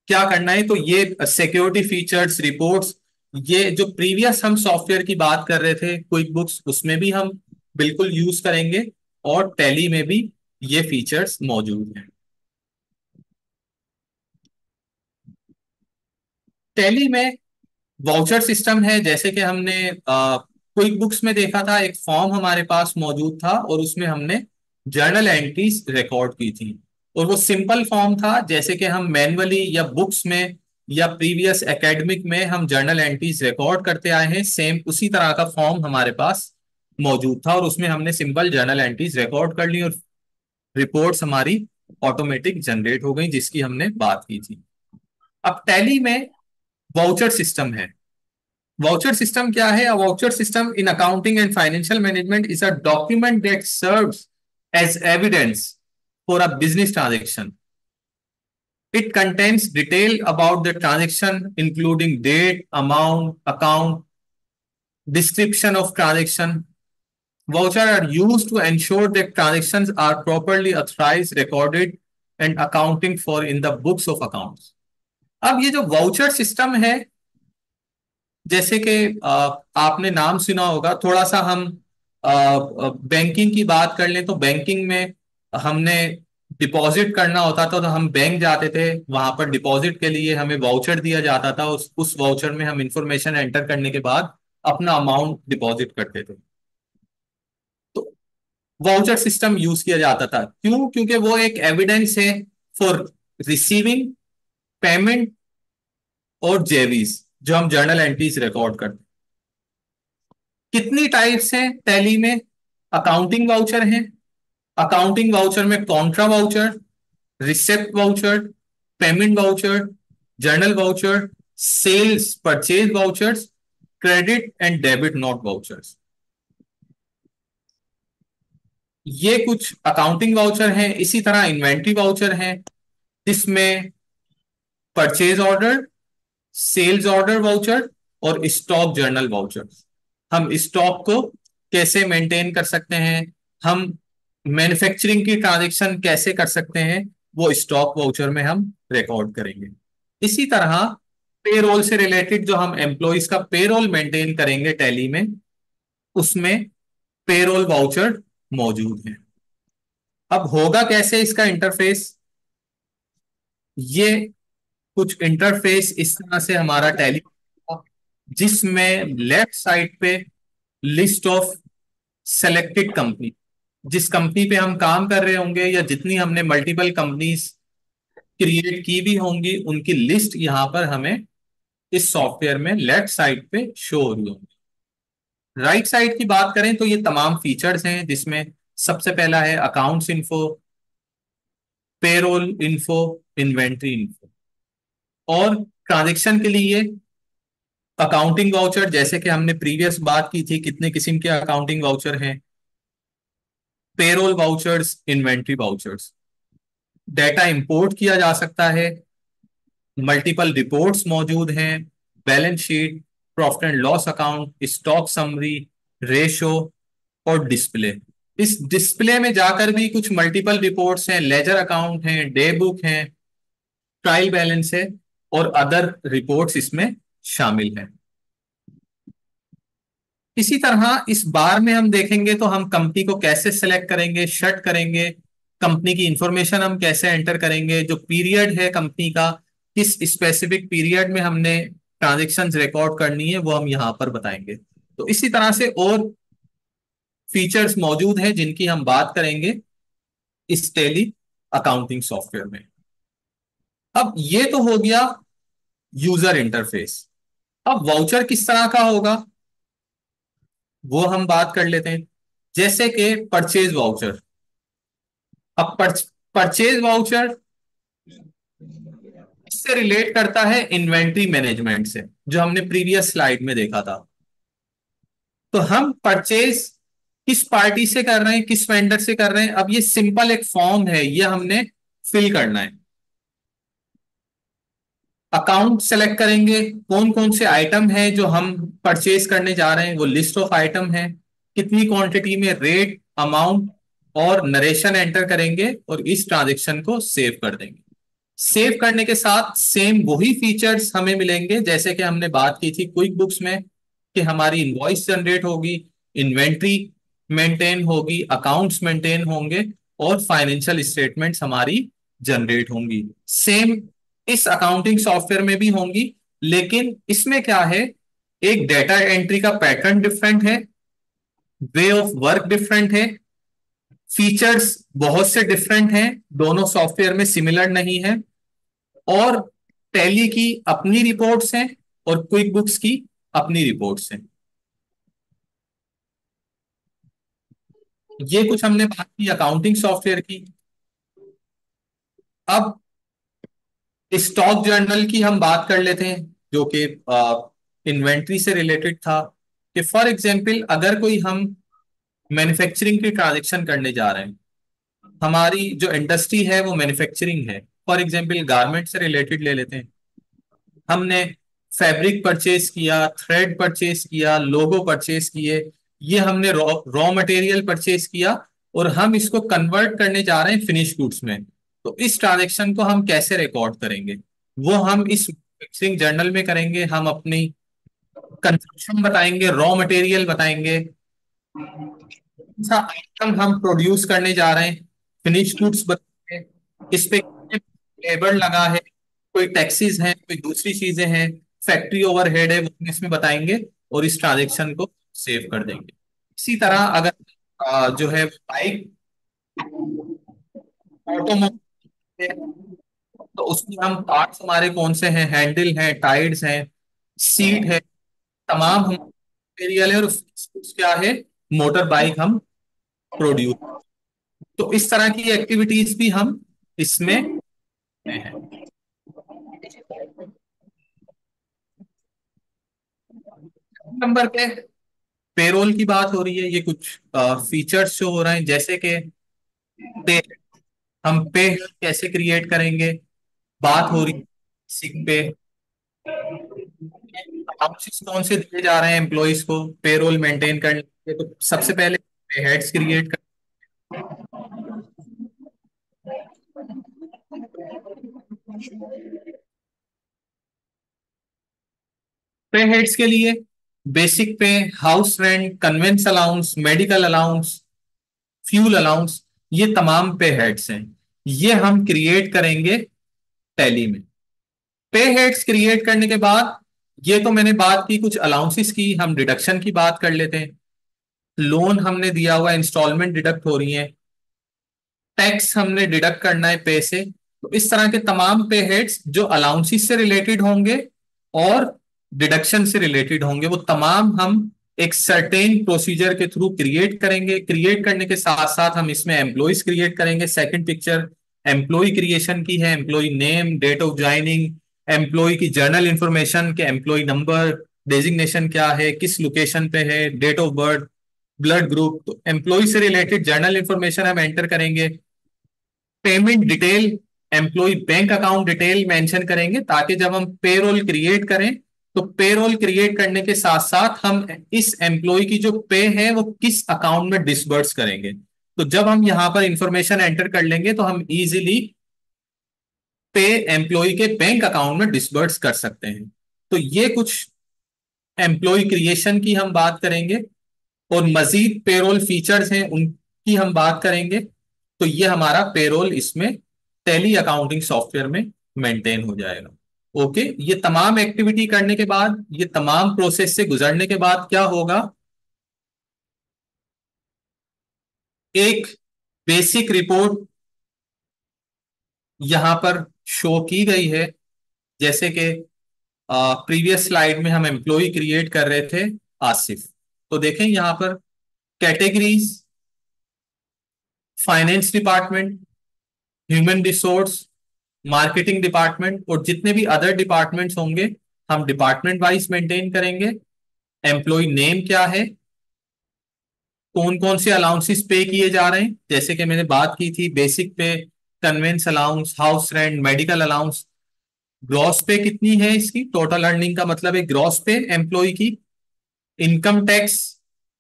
क्या करना है। तो ये सिक्योरिटी फीचर्स, रिपोर्ट्स, ये जो प्रीवियस हम सॉफ्टवेयर की बात कर रहे थे क्विक बुक्स, उसमें भी हम बिल्कुल यूज करेंगे और टैली में भी ये फीचर्स मौजूद हैं। टैली में वाउचर सिस्टम है, जैसे कि हमने क्विक बुक्स में देखा था, एक फॉर्म हमारे पास मौजूद था और उसमें हमने जर्नल एंट्रीज रिकॉर्ड की थी और वो सिंपल फॉर्म था, जैसे कि हम मैनुअली या बुक्स में या प्रीवियस एकेडमिक में हम जर्नल एंट्रीज रिकॉर्ड करते आए हैं, सेम उसी तरह का फॉर्म हमारे पास मौजूद था और उसमें हमने सिंपल जर्नल एंट्रीज रिकॉर्ड कर ली और रिपोर्ट्स हमारी ऑटोमेटिक जनरेट हो गई, जिसकी हमने बात की थी। अब टैली में वाउचर सिस्टम है। Voucher system क्या है? A voucher system in accounting and financial management is a document that serves as evidence for a business transaction. It contains detail about the transaction, including date, amount, account, description of transaction. Voucher are used to ensure that transactions are properly authorized, recorded, and accounting for in the books of accounts. अब ये जो voucher system है, जैसे कि आपने नाम सुना होगा, थोड़ा सा हम बैंकिंग की बात कर लें तो बैंकिंग में हमने डिपॉजिट करना होता था तो हम बैंक जाते थे, वहां पर डिपॉजिट के लिए हमें वाउचर दिया जाता था, उस वाउचर में हम इंफॉर्मेशन एंटर करने के बाद अपना अमाउंट डिपॉजिट करते थे। तो वाउचर सिस्टम यूज किया जाता था, क्यों? क्योंकि वो एक एविडेंस है फॉर रिसीविंग पेमेंट और जेवीज, जो हम जर्नल एंट्रीज रिकॉर्ड करते हैं। कितनी टाइप्स हैं टैली में? अकाउंटिंग वाउचर हैं, अकाउंटिंग वाउचर में contra voucher, receipt voucher, payment voucher, journal voucher, sales purchase vouchers, credit and debit note vouchers. ये कुछ अकाउंटिंग वाउचर हैं। इसी तरह इन्वेंट्री वाउचर हैं, जिसमें purchase order, sales order voucher और स्टॉक जर्नल वाउचर। हम स्टॉक को कैसे मेंटेन कर सकते हैं, हम मैन्युफैक्चरिंग की ट्रांजैक्शन कैसे कर सकते हैं, वो स्टॉक वाउचर में हम रिकॉर्ड करेंगे। इसी तरह पेरोल से रिलेटेड जो हम एम्प्लॉइज का पेरोल मेंटेन करेंगे टैली में, उसमें पेरोल वाउचर मौजूद है। अब होगा कैसे इसका इंटरफेस? ये कुछ इंटरफेस इस तरह से हमारा टैली, जिसमें लेफ्ट साइड पे लिस्ट ऑफ सेलेक्टेड कंपनी, जिस कंपनी पे हम काम कर रहे होंगे या जितनी हमने मल्टीपल कंपनीज क्रिएट की भी होंगी, उनकी लिस्ट यहां पर हमें इस सॉफ्टवेयर में लेफ्ट साइड पे शो हो रही होंगी। राइट साइड की बात करें तो ये तमाम फीचर्स हैं, जिसमें सबसे पहला है accounts info, payroll info, inventory info. और ट्रांजेक्शन के लिए अकाउंटिंग वाउचर, जैसे कि हमने प्रीवियस बात की थी कितने किस्म के अकाउंटिंग वाउचर हैं, payroll vouchers, inventory vouchers. Data import किया जा सकता है, मल्टीपल रिपोर्ट्स मौजूद हैं, balance sheet, profit and loss account, stock summary, ratio और डिस्प्ले। इस डिस्प्ले में जाकर भी कुछ मल्टीपल रिपोर्ट्स हैं, लेजर अकाउंट हैं, डे बुक हैं, ट्रायल बैलेंस है और अदर रिपोर्ट्स इसमें शामिल हैं। इसी तरह इस बार में हम देखेंगे तो हम कंपनी को कैसे सेलेक्ट करेंगे, शट करेंगे, कंपनी की इंफॉर्मेशन हम कैसे एंटर करेंगे, जो पीरियड है कंपनी का, किस स्पेसिफिक पीरियड में हमने ट्रांजेक्शन्स रिकॉर्ड करनी है वो हम यहाँ पर बताएंगे। तो इसी तरह से और फीचर्स मौजूद हैं जिनकी हम बात करेंगे इस टैली अकाउंटिंग सॉफ्टवेयर में। अब ये तो हो गया यूजर इंटरफेस। अब वाउचर किस तरह का होगा वो हम बात कर लेते हैं। जैसे कि परचेज वाउचर। अब परचेज वाउचर इससे रिलेट करता है इन्वेंट्री मैनेजमेंट से, जो हमने प्रीवियस स्लाइड में देखा था। तो हम परचेज किस पार्टी से कर रहे हैं, किस वेंडर से कर रहे हैं, अब ये सिंपल एक फॉर्म है, ये हमने फिल करना है। अकाउंट सेलेक्ट करेंगे, कौन कौन से आइटम है जो हम परचेज करने जा रहे हैं, वो लिस्ट ऑफ आइटम है, कितनी क्वांटिटी में, रेट, अमाउंट और नरेशन एंटर करेंगे और इस ट्रांजेक्शन को सेव कर देंगे। सेव करने के साथ सेम वही फीचर्स हमें मिलेंगे जैसे कि हमने बात की थी क्विक बुक्स में, कि हमारी इनवॉइस जनरेट होगी, इन्वेंट्री मेंटेन होगी, अकाउंट्स मेंटेन होंगे और फाइनेंशियल स्टेटमेंट्स हमारी जनरेट होंगी। सेम इस अकाउंटिंग सॉफ्टवेयर में भी होंगी, लेकिन इसमें क्या है, एक डेटा एंट्री का पैटर्न डिफरेंट है, वे ऑफ वर्क डिफरेंट है, फीचर्स बहुत से डिफरेंट हैं, दोनों सॉफ्टवेयर में सिमिलर नहीं है, और टैली की अपनी रिपोर्ट्स हैं और क्विक बुक्स की अपनी रिपोर्ट्स हैं। ये कुछ हमने बात की अकाउंटिंग सॉफ्टवेयर की। अब स्टॉक जर्नल की हम बात कर लेते हैं, जो कि इन्वेंट्री से रिलेटेड था। कि फॉर एग्जांपल अगर कोई हम मैन्युफैक्चरिंग की ट्रांजेक्शन करने जा रहे हैं, हमारी जो इंडस्ट्री है वो मैन्युफैक्चरिंग है, फॉर एग्जांपल गारमेंट से रिलेटेड ले लेते हैं, हमने फैब्रिक परचेज किया, थ्रेड परचेज किया, लोगो परचेज किए, ये हमने रॉ रॉ मटेरियल परचेज किया और हम इसको कन्वर्ट करने जा रहे हैं फिनिश गुड्स में। तो इस ट्रांजेक्शन को हम कैसे रिकॉर्ड करेंगे, वो हम इस मैन्युफैक्चरिंग जर्नल में करेंगे। हम अपनी कंजप्शन बताएंगे, रॉ मटेरियल बताएंगे, कौन सा आइटम हम प्रोड्यूस करने जा रहे हैं, फिनिश गुड्स बताएंगे, इस पे लेबर लगा है, कोई टैक्सीज हैं, कोई दूसरी चीजें हैं, फैक्ट्री ओवरहेड है, वो हम इसमें बताएंगे और इस ट्रांजेक्शन को सेव कर देंगे। इसी तरह अगर जो है बाइक ऑटोमोबाइल है, तो उसमें हम पार्ट्स हमारे कौन से हैं, हैंडल है, टायर्स हैं, सीट है, तमाम हम मटेरियल है और क्या है, मोटर बाइक हम प्रोड्यूस। तो इस तरह की एक्टिविटीज भी हम इसमें हैं। नंबर पे पेरोल की बात हो रही है, ये कुछ फीचर्स जो हो रहे हैं, जैसे कि पे, हम पे कैसे क्रिएट करेंगे, बात हो रही है सिक पे, अलाउंसेस कौन से दिए जा रहे हैं एम्प्लॉयज को पेरोल मेंटेन करने के लिए। तो सबसे पहले पे हेड्स क्रिएट कर, पे हेड्स के लिए बेसिक पे, house rent, convince allowance, medical allowance, fuel allowance, ये तमाम पे हेड्स हैं, ये हम क्रिएट करेंगे टैली में। पे हेड्स क्रिएट करने के बाद, ये तो मैंने बात की कुछ अलाउंसेस की, हम डिडक्शन की बात कर लेते हैं। लोन हमने दिया हुआ, इंस्टॉलमेंट डिडक्ट हो रही है, टैक्स हमने डिडक्ट करना है पे से। तो इस तरह के तमाम पे हेड्स जो अलाउंसेस से रिलेटेड होंगे और डिडक्शन से रिलेटेड होंगे, वो तमाम हम एक सर्टेन प्रोसीजर के थ्रू क्रिएट करेंगे। क्रिएट करने के साथ साथ हम इसमें एम्प्लॉयज क्रिएट करेंगे। सेकंड पिक्चर एम्प्लॉय क्रिएशन की है, employee name, date of joining, employee की जर्नल इंफॉर्मेशन के, एम्प्लॉय नंबर, डेजिग्नेशन क्या है, किस लोकेशन पे है, date of birth, blood group. तो एम्प्लॉय से रिलेटेड जर्नल इंफॉर्मेशन हम एंटर करेंगे। Payment detail, employee bank account detail mention करेंगे, ताकि जब हम पेरोल क्रिएट करें तो पेरोल क्रिएट करने के साथ साथ हम इस एम्प्लॉय की जो पे है वो किस अकाउंट में डिसबर्स करेंगे। तो जब हम यहां पर इंफॉर्मेशन एंटर कर लेंगे तो हम इजीली पे एम्प्लॉय के बैंक अकाउंट में डिसबर्स कर सकते हैं। तो ये कुछ एम्प्लॉय क्रिएशन की हम बात करेंगे और मजीद पेरोल फीचर्स हैं उनकी हम बात करेंगे। तो ये हमारा पेरोल इसमें टैली अकाउंटिंग सॉफ्टवेयर में मेंटेन हो जाएगा। ओके, ये तमाम एक्टिविटी करने के बाद, ये तमाम प्रोसेस से गुजरने के बाद क्या होगा, एक बेसिक रिपोर्ट यहां पर शो की गई है। जैसे कि प्रीवियस स्लाइड में हम एम्प्लॉय क्रिएट कर रहे थे, आसिफ। तो देखें यहां पर categories, finance department, human resource, marketing department और जितने भी अदर डिपार्टमेंट्स होंगे हम डिपार्टमेंट वाइज मेंटेन करेंगे। एम्प्लॉय नेम क्या है, कौन कौन से अलाउंसेस पे किए जा रहे हैं, जैसे कि मैंने बात की थी, बेसिक पे, convince allowance, house rent, medical allowance. Gross पे कितनी है इसकी, टोटल अर्निंग का मतलब है ग्रॉस पे एम्प्लॉय की। इनकम टैक्स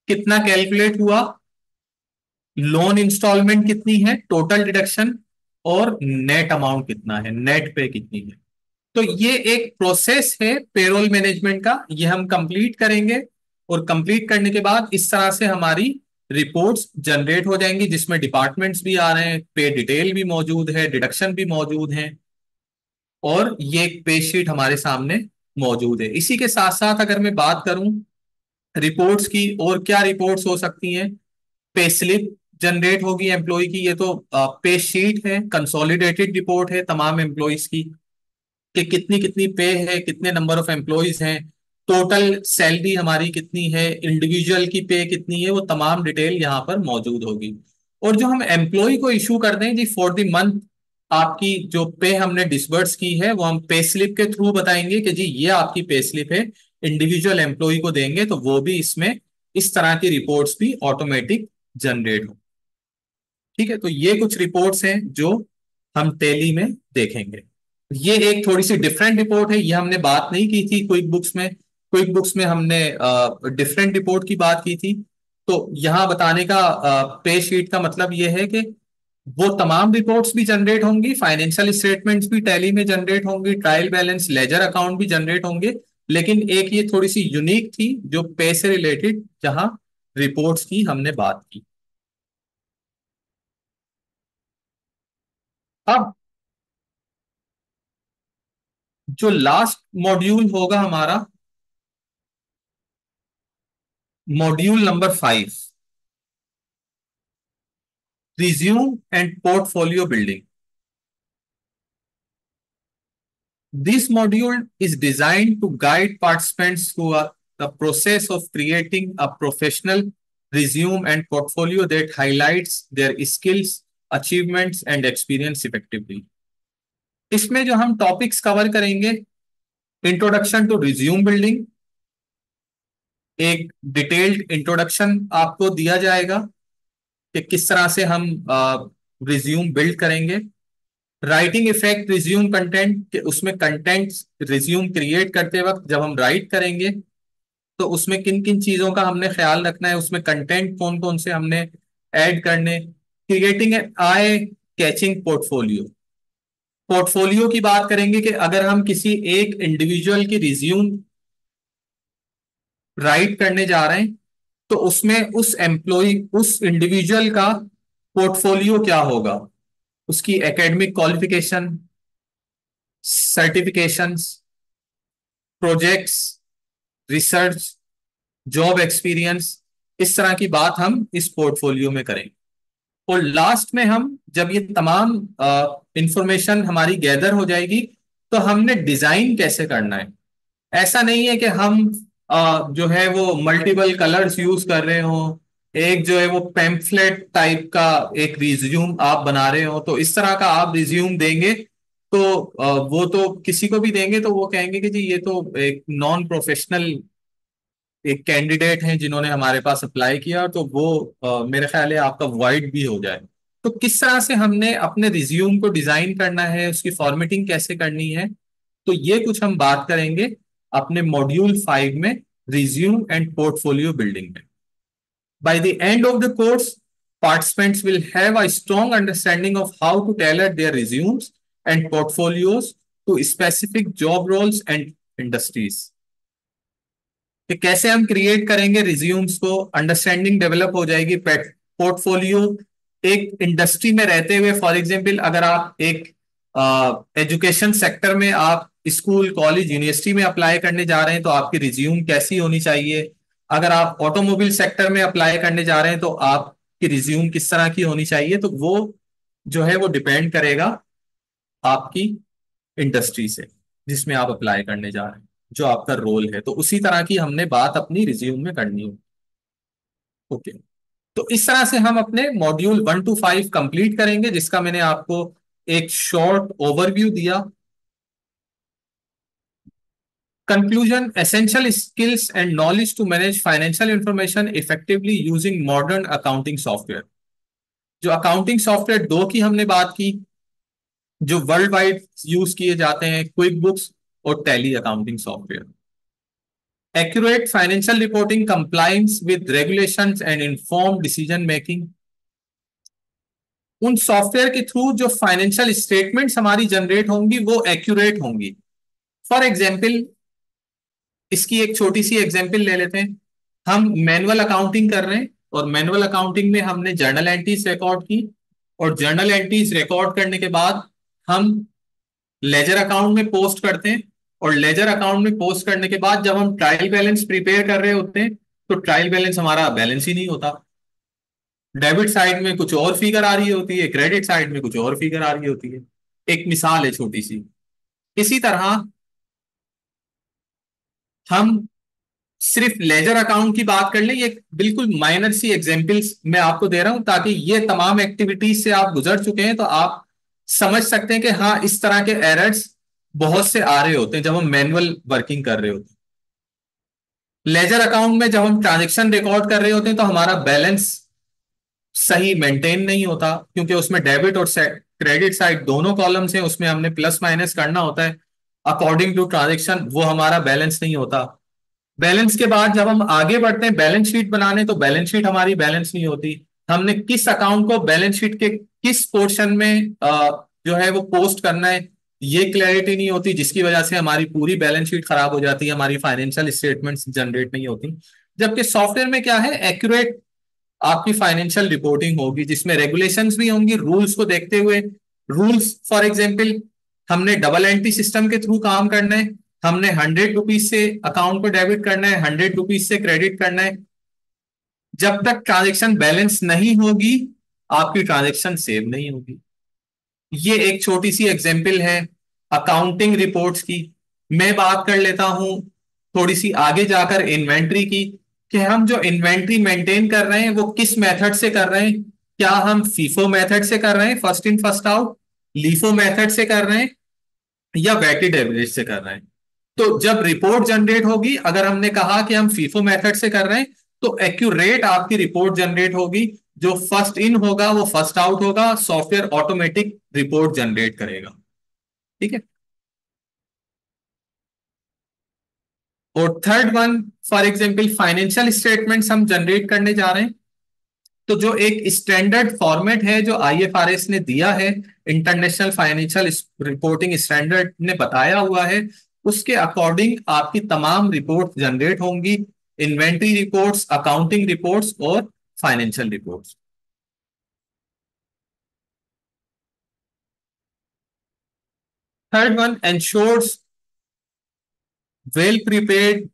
कितना कैलकुलेट हुआ, लोन इंस्टॉलमेंट कितनी है, टोटल डिडक्शन, और नेट अमाउंट कितना है, नेट पे कितनी है। तो ये एक प्रोसेस है पेरोल मैनेजमेंट का, ये हम कंप्लीट करेंगे। और कंप्लीट करने के बाद इस तरह से हमारी रिपोर्ट्स जनरेट हो जाएंगी, जिसमें डिपार्टमेंट्स भी आ रहे हैं, पे डिटेल भी मौजूद है, डिडक्शन भी मौजूद है, और ये एक पे शीट हमारे सामने मौजूद है। इसी के साथ साथ अगर मैं बात करूं रिपोर्ट्स की, और क्या रिपोर्ट्स हो सकती हैं, पे स्लिप जनरेट होगी एम्प्लॉय की, ये तो पे शीट है, कंसोलिडेटेड रिपोर्ट है तमाम एम्प्लॉयज की, कि कितनी कितनी पे है, कितने नंबर ऑफ एम्प्लॉयज हैं, टोटल सैलरी हमारी कितनी है, इंडिविजुअल की पे कितनी है, वो तमाम डिटेल यहाँ पर मौजूद होगी। और जो हम एम्प्लॉय को इशू करते हैं जी, फॉर द मंथ आपकी जो पे हमने डिसबर्स की है, वो हम पे स्लिप के थ्रू बताएंगे कि जी ये आपकी पे स्लिप है, इंडिविजुअल एम्प्लॉय को देंगे तो वो भी इसमें इस तरह की रिपोर्ट्स भी ऑटोमेटिक जनरेट हो। ठीक है, तो ये कुछ रिपोर्ट्स हैं जो हम टेली में देखेंगे। ये एक थोड़ी सी डिफरेंट रिपोर्ट है, ये हमने बात नहीं की थी क्विक बुक्स में। क्विक बुक्स में हमने डिफरेंट रिपोर्ट की बात की थी। तो यहाँ बताने का पे शीट का मतलब ये है कि वो तमाम रिपोर्ट्स भी जनरेट होंगी, फाइनेंशियल स्टेटमेंट्स भी टैली में जनरेट होंगी, ट्रायल बैलेंस, लेजर अकाउंट भी जनरेट होंगे। लेकिन एक ये थोड़ी सी यूनिक थी जो पे से रिलेटेड, जहां रिपोर्ट्स की हमने बात की। अब जो लास्ट मॉड्यूल होगा हमारा, module number 5, resume and portfolio building. This module is designed to guide participants through the process of creating a professional resume and portfolio that highlights their skills, achievements and experience effectively. इसमें जो हम topics cover करेंगे, introduction to resume building, एक detailed introduction आपको दिया जाएगा कि किस तरह से हम रिज्यूम बिल्ड करेंगे। राइटिंग इफेक्ट रिज्यूम कंटेंट, उसमें कंटेंट रिज्यूम क्रिएट करते वक्त जब हम राइट करेंगे तो उसमें किन किन चीजों का हमने ख्याल रखना है, उसमें कंटेंट कौन कौन से हमने ऐड करने। Creating eye catching portfolio, portfolio की बात करेंगे कि अगर हम किसी एक इंडिविजुअल की रिज्यूम राइट करने जा रहे हैं तो उसमें उस एम्प्लॉय, उस इंडिविजुअल का पोर्टफोलियो क्या होगा, उसकी academic qualification, certifications, projects, research, job experience, इस तरह की बात हम इस पोर्टफोलियो में करेंगे। और लास्ट में हम जब ये तमाम इंफॉर्मेशन हमारी गैदर हो जाएगी तो हमने डिजाइन कैसे करना है। ऐसा नहीं है कि हम जो है वो मल्टीपल कलर्स यूज कर रहे हो, एक जो है वो पैम्फलेट टाइप का एक रिज्यूम आप बना रहे हो, तो इस तरह का आप रिज्यूम देंगे तो वो तो किसी को भी देंगे तो वो कहेंगे कि जी ये तो एक नॉन प्रोफेशनल एक कैंडिडेट हैं जिन्होंने हमारे पास अप्लाई किया, तो वो मेरे ख्याल है आपका वाइड भी हो जाए। तो किस तरह से हमने अपने रिज्यूम को डिजाइन करना है, उसकी फॉर्मेटिंग कैसे करनी है, तो ये कुछ हम बात करेंगे अपने मॉड्यूल 5 में, रिज्यूम एंड पोर्टफोलियो बिल्डिंग में। By the end of the course, participants will have a strong understanding of how to tailor their resumes and portfolios to specific job roles and industries. कि कैसे हम create करेंगे resumes को, understanding develop हो जाएगी। Portfolio एक industry में रहते हुए, फॉर एग्जांपल अगर आप एक एजुकेशन सेक्टर में आप स्कूल कॉलेज यूनिवर्सिटी में अप्लाई करने जा रहे हैं तो आपकी रिज्यूम कैसी होनी चाहिए। अगर आप ऑटोमोबाइल सेक्टर में अप्लाई करने जा रहे हैं तो आपकी रिज्यूम किस तरह की होनी चाहिए। तो वो जो है वो डिपेंड करेगा आपकी इंडस्ट्री से जिसमें आप अप्लाई करने जा रहे हैं, जो आपका रोल है। तो उसी तरह की हमने बात अपनी रिज्यूम में करनी है। ओके। तो इस तरह से हम अपने मॉड्यूल 1 to 5 कंप्लीट करेंगे, जिसका मैंने आपको एक शॉर्ट ओवरव्यू दिया। Conclusion: essential skills and knowledge to manage financial information effectively using modern accounting software. जो अकाउंटिंग सॉफ्टवेयर दो की हमने बात की जो वर्ल्ड वाइड यूज किए जाते हैं, क्विक बुक्स और tally accounting software. Accurate financial reporting, compliance with regulations and informed decision making. उन सॉफ्टवेयर के थ्रू जो फाइनेंशियल स्टेटमेंट्स हमारी जनरेट होंगी वो एक्यूरेट होंगी। फॉर एग्जाम्पल, इसकी एक छोटी सी एग्जाम्पल ले लेते हैं। हम मैनुअल अकाउंटिंग कर रहे हैं और मैनुअल अकाउंटिंग में हमने जर्नल एंट्रीज रिकॉर्ड की, और जर्नल एंट्रीज रिकॉर्ड करने के बाद हम लेजर अकाउंट में पोस्ट करते हैं। और लेजर अकाउंट में पोस्ट करने के बाद जब हम ट्रायल बैलेंस प्रिपेयर कर रहे होते हैं तो ट्रायल बैलेंस हमारा बैलेंस ही नहीं होता। डेबिट साइड में कुछ और फिगर आ रही होती है, क्रेडिट साइड में कुछ और फिगर आ रही होती है। एक मिसाल है छोटी सी। इसी तरह हम सिर्फ लेजर अकाउंट की बात कर लें, ये बिल्कुल माइनर सी एग्जांपल्स मैं आपको दे रहा हूं ताकि ये तमाम एक्टिविटीज से आप गुजर चुके हैं तो आप समझ सकते हैं कि हाँ, इस तरह के एरर्स बहुत से आ रहे होते हैं जब हम मैनुअल वर्किंग कर रहे होते हैं। लेजर अकाउंट में जब हम ट्रांजेक्शन रिकॉर्ड कर रहे होते हैं तो हमारा बैलेंस सही मेंटेन नहीं होता, क्योंकि उसमें डेबिट और क्रेडिट साइड दोनों कॉलम्स हैं, उसमें हमने प्लस माइनस करना होता है अकॉर्डिंग टू ट्रांजेक्शन, वो हमारा बैलेंस नहीं होता। बैलेंस के बाद जब हम आगे बढ़ते हैं बैलेंस शीट बनाने तो बैलेंस शीट हमारी बैलेंस नहीं होती। हमने किस अकाउंट को बैलेंस शीट के किस पोर्शन में जो है वो पोस्ट करना है, ये क्लैरिटी नहीं होती, जिसकी वजह से हमारी पूरी बैलेंस शीट खराब हो जाती है, हमारी फाइनेंशियल स्टेटमेंट्स जनरेट नहीं होती। जबकि सॉफ्टवेयर में क्या है, एक्यूरेट आपकी फाइनेंशियल रिपोर्टिंग होगी जिसमें रेगुलेशंस भी होंगी, रूल्स को देखते हुए। रूल्स फॉर एग्जांपल, हमने डबल एंट्री सिस्टम के थ्रू काम करना है, हमने 100 रुपीज से अकाउंट को डेबिट करना है, 100 रुपीज से क्रेडिट करना है। जब तक ट्रांजेक्शन बैलेंस नहीं होगी आपकी ट्रांजेक्शन सेव नहीं होगी। ये एक छोटी सी एग्जांपल है अकाउंटिंग रिपोर्ट्स की। मैं बात कर लेता हूं थोड़ी सी आगे जाकर इन्वेंट्री की, कि हम जो इन्वेंट्री मेंटेन कर रहे हैं वो किस मेथड से कर रहे हैं। क्या हम फीफो मेथड से कर रहे हैं, first in first out, LIFO method से कर रहे हैं, या वेटेड एवरेज से कर रहे हैं। तो जब रिपोर्ट जनरेट होगी, अगर हमने कहा कि हम फीफो मेथड से कर रहे हैं तो एक्यूरेट आपकी रिपोर्ट जनरेट होगी। जो फर्स्ट इन होगा वो फर्स्ट आउट होगा, सॉफ्टवेयर ऑटोमेटिक रिपोर्ट जनरेट करेगा। ठीक है। और third one, for example financial statements हम जनरेट करने जा रहे हैं, तो जो एक स्टैंडर्ड फॉर्मेट है जो आईएफआरएस ने दिया है, इंटरनेशनल फाइनेंशियल रिपोर्टिंग स्टैंडर्ड ने बताया हुआ है, उसके अकॉर्डिंग आपकी तमाम रिपोर्ट जनरेट होंगी। इन्वेंट्री रिपोर्ट्स, अकाउंटिंग रिपोर्ट्स और financial reports. Third one, ensures well prepared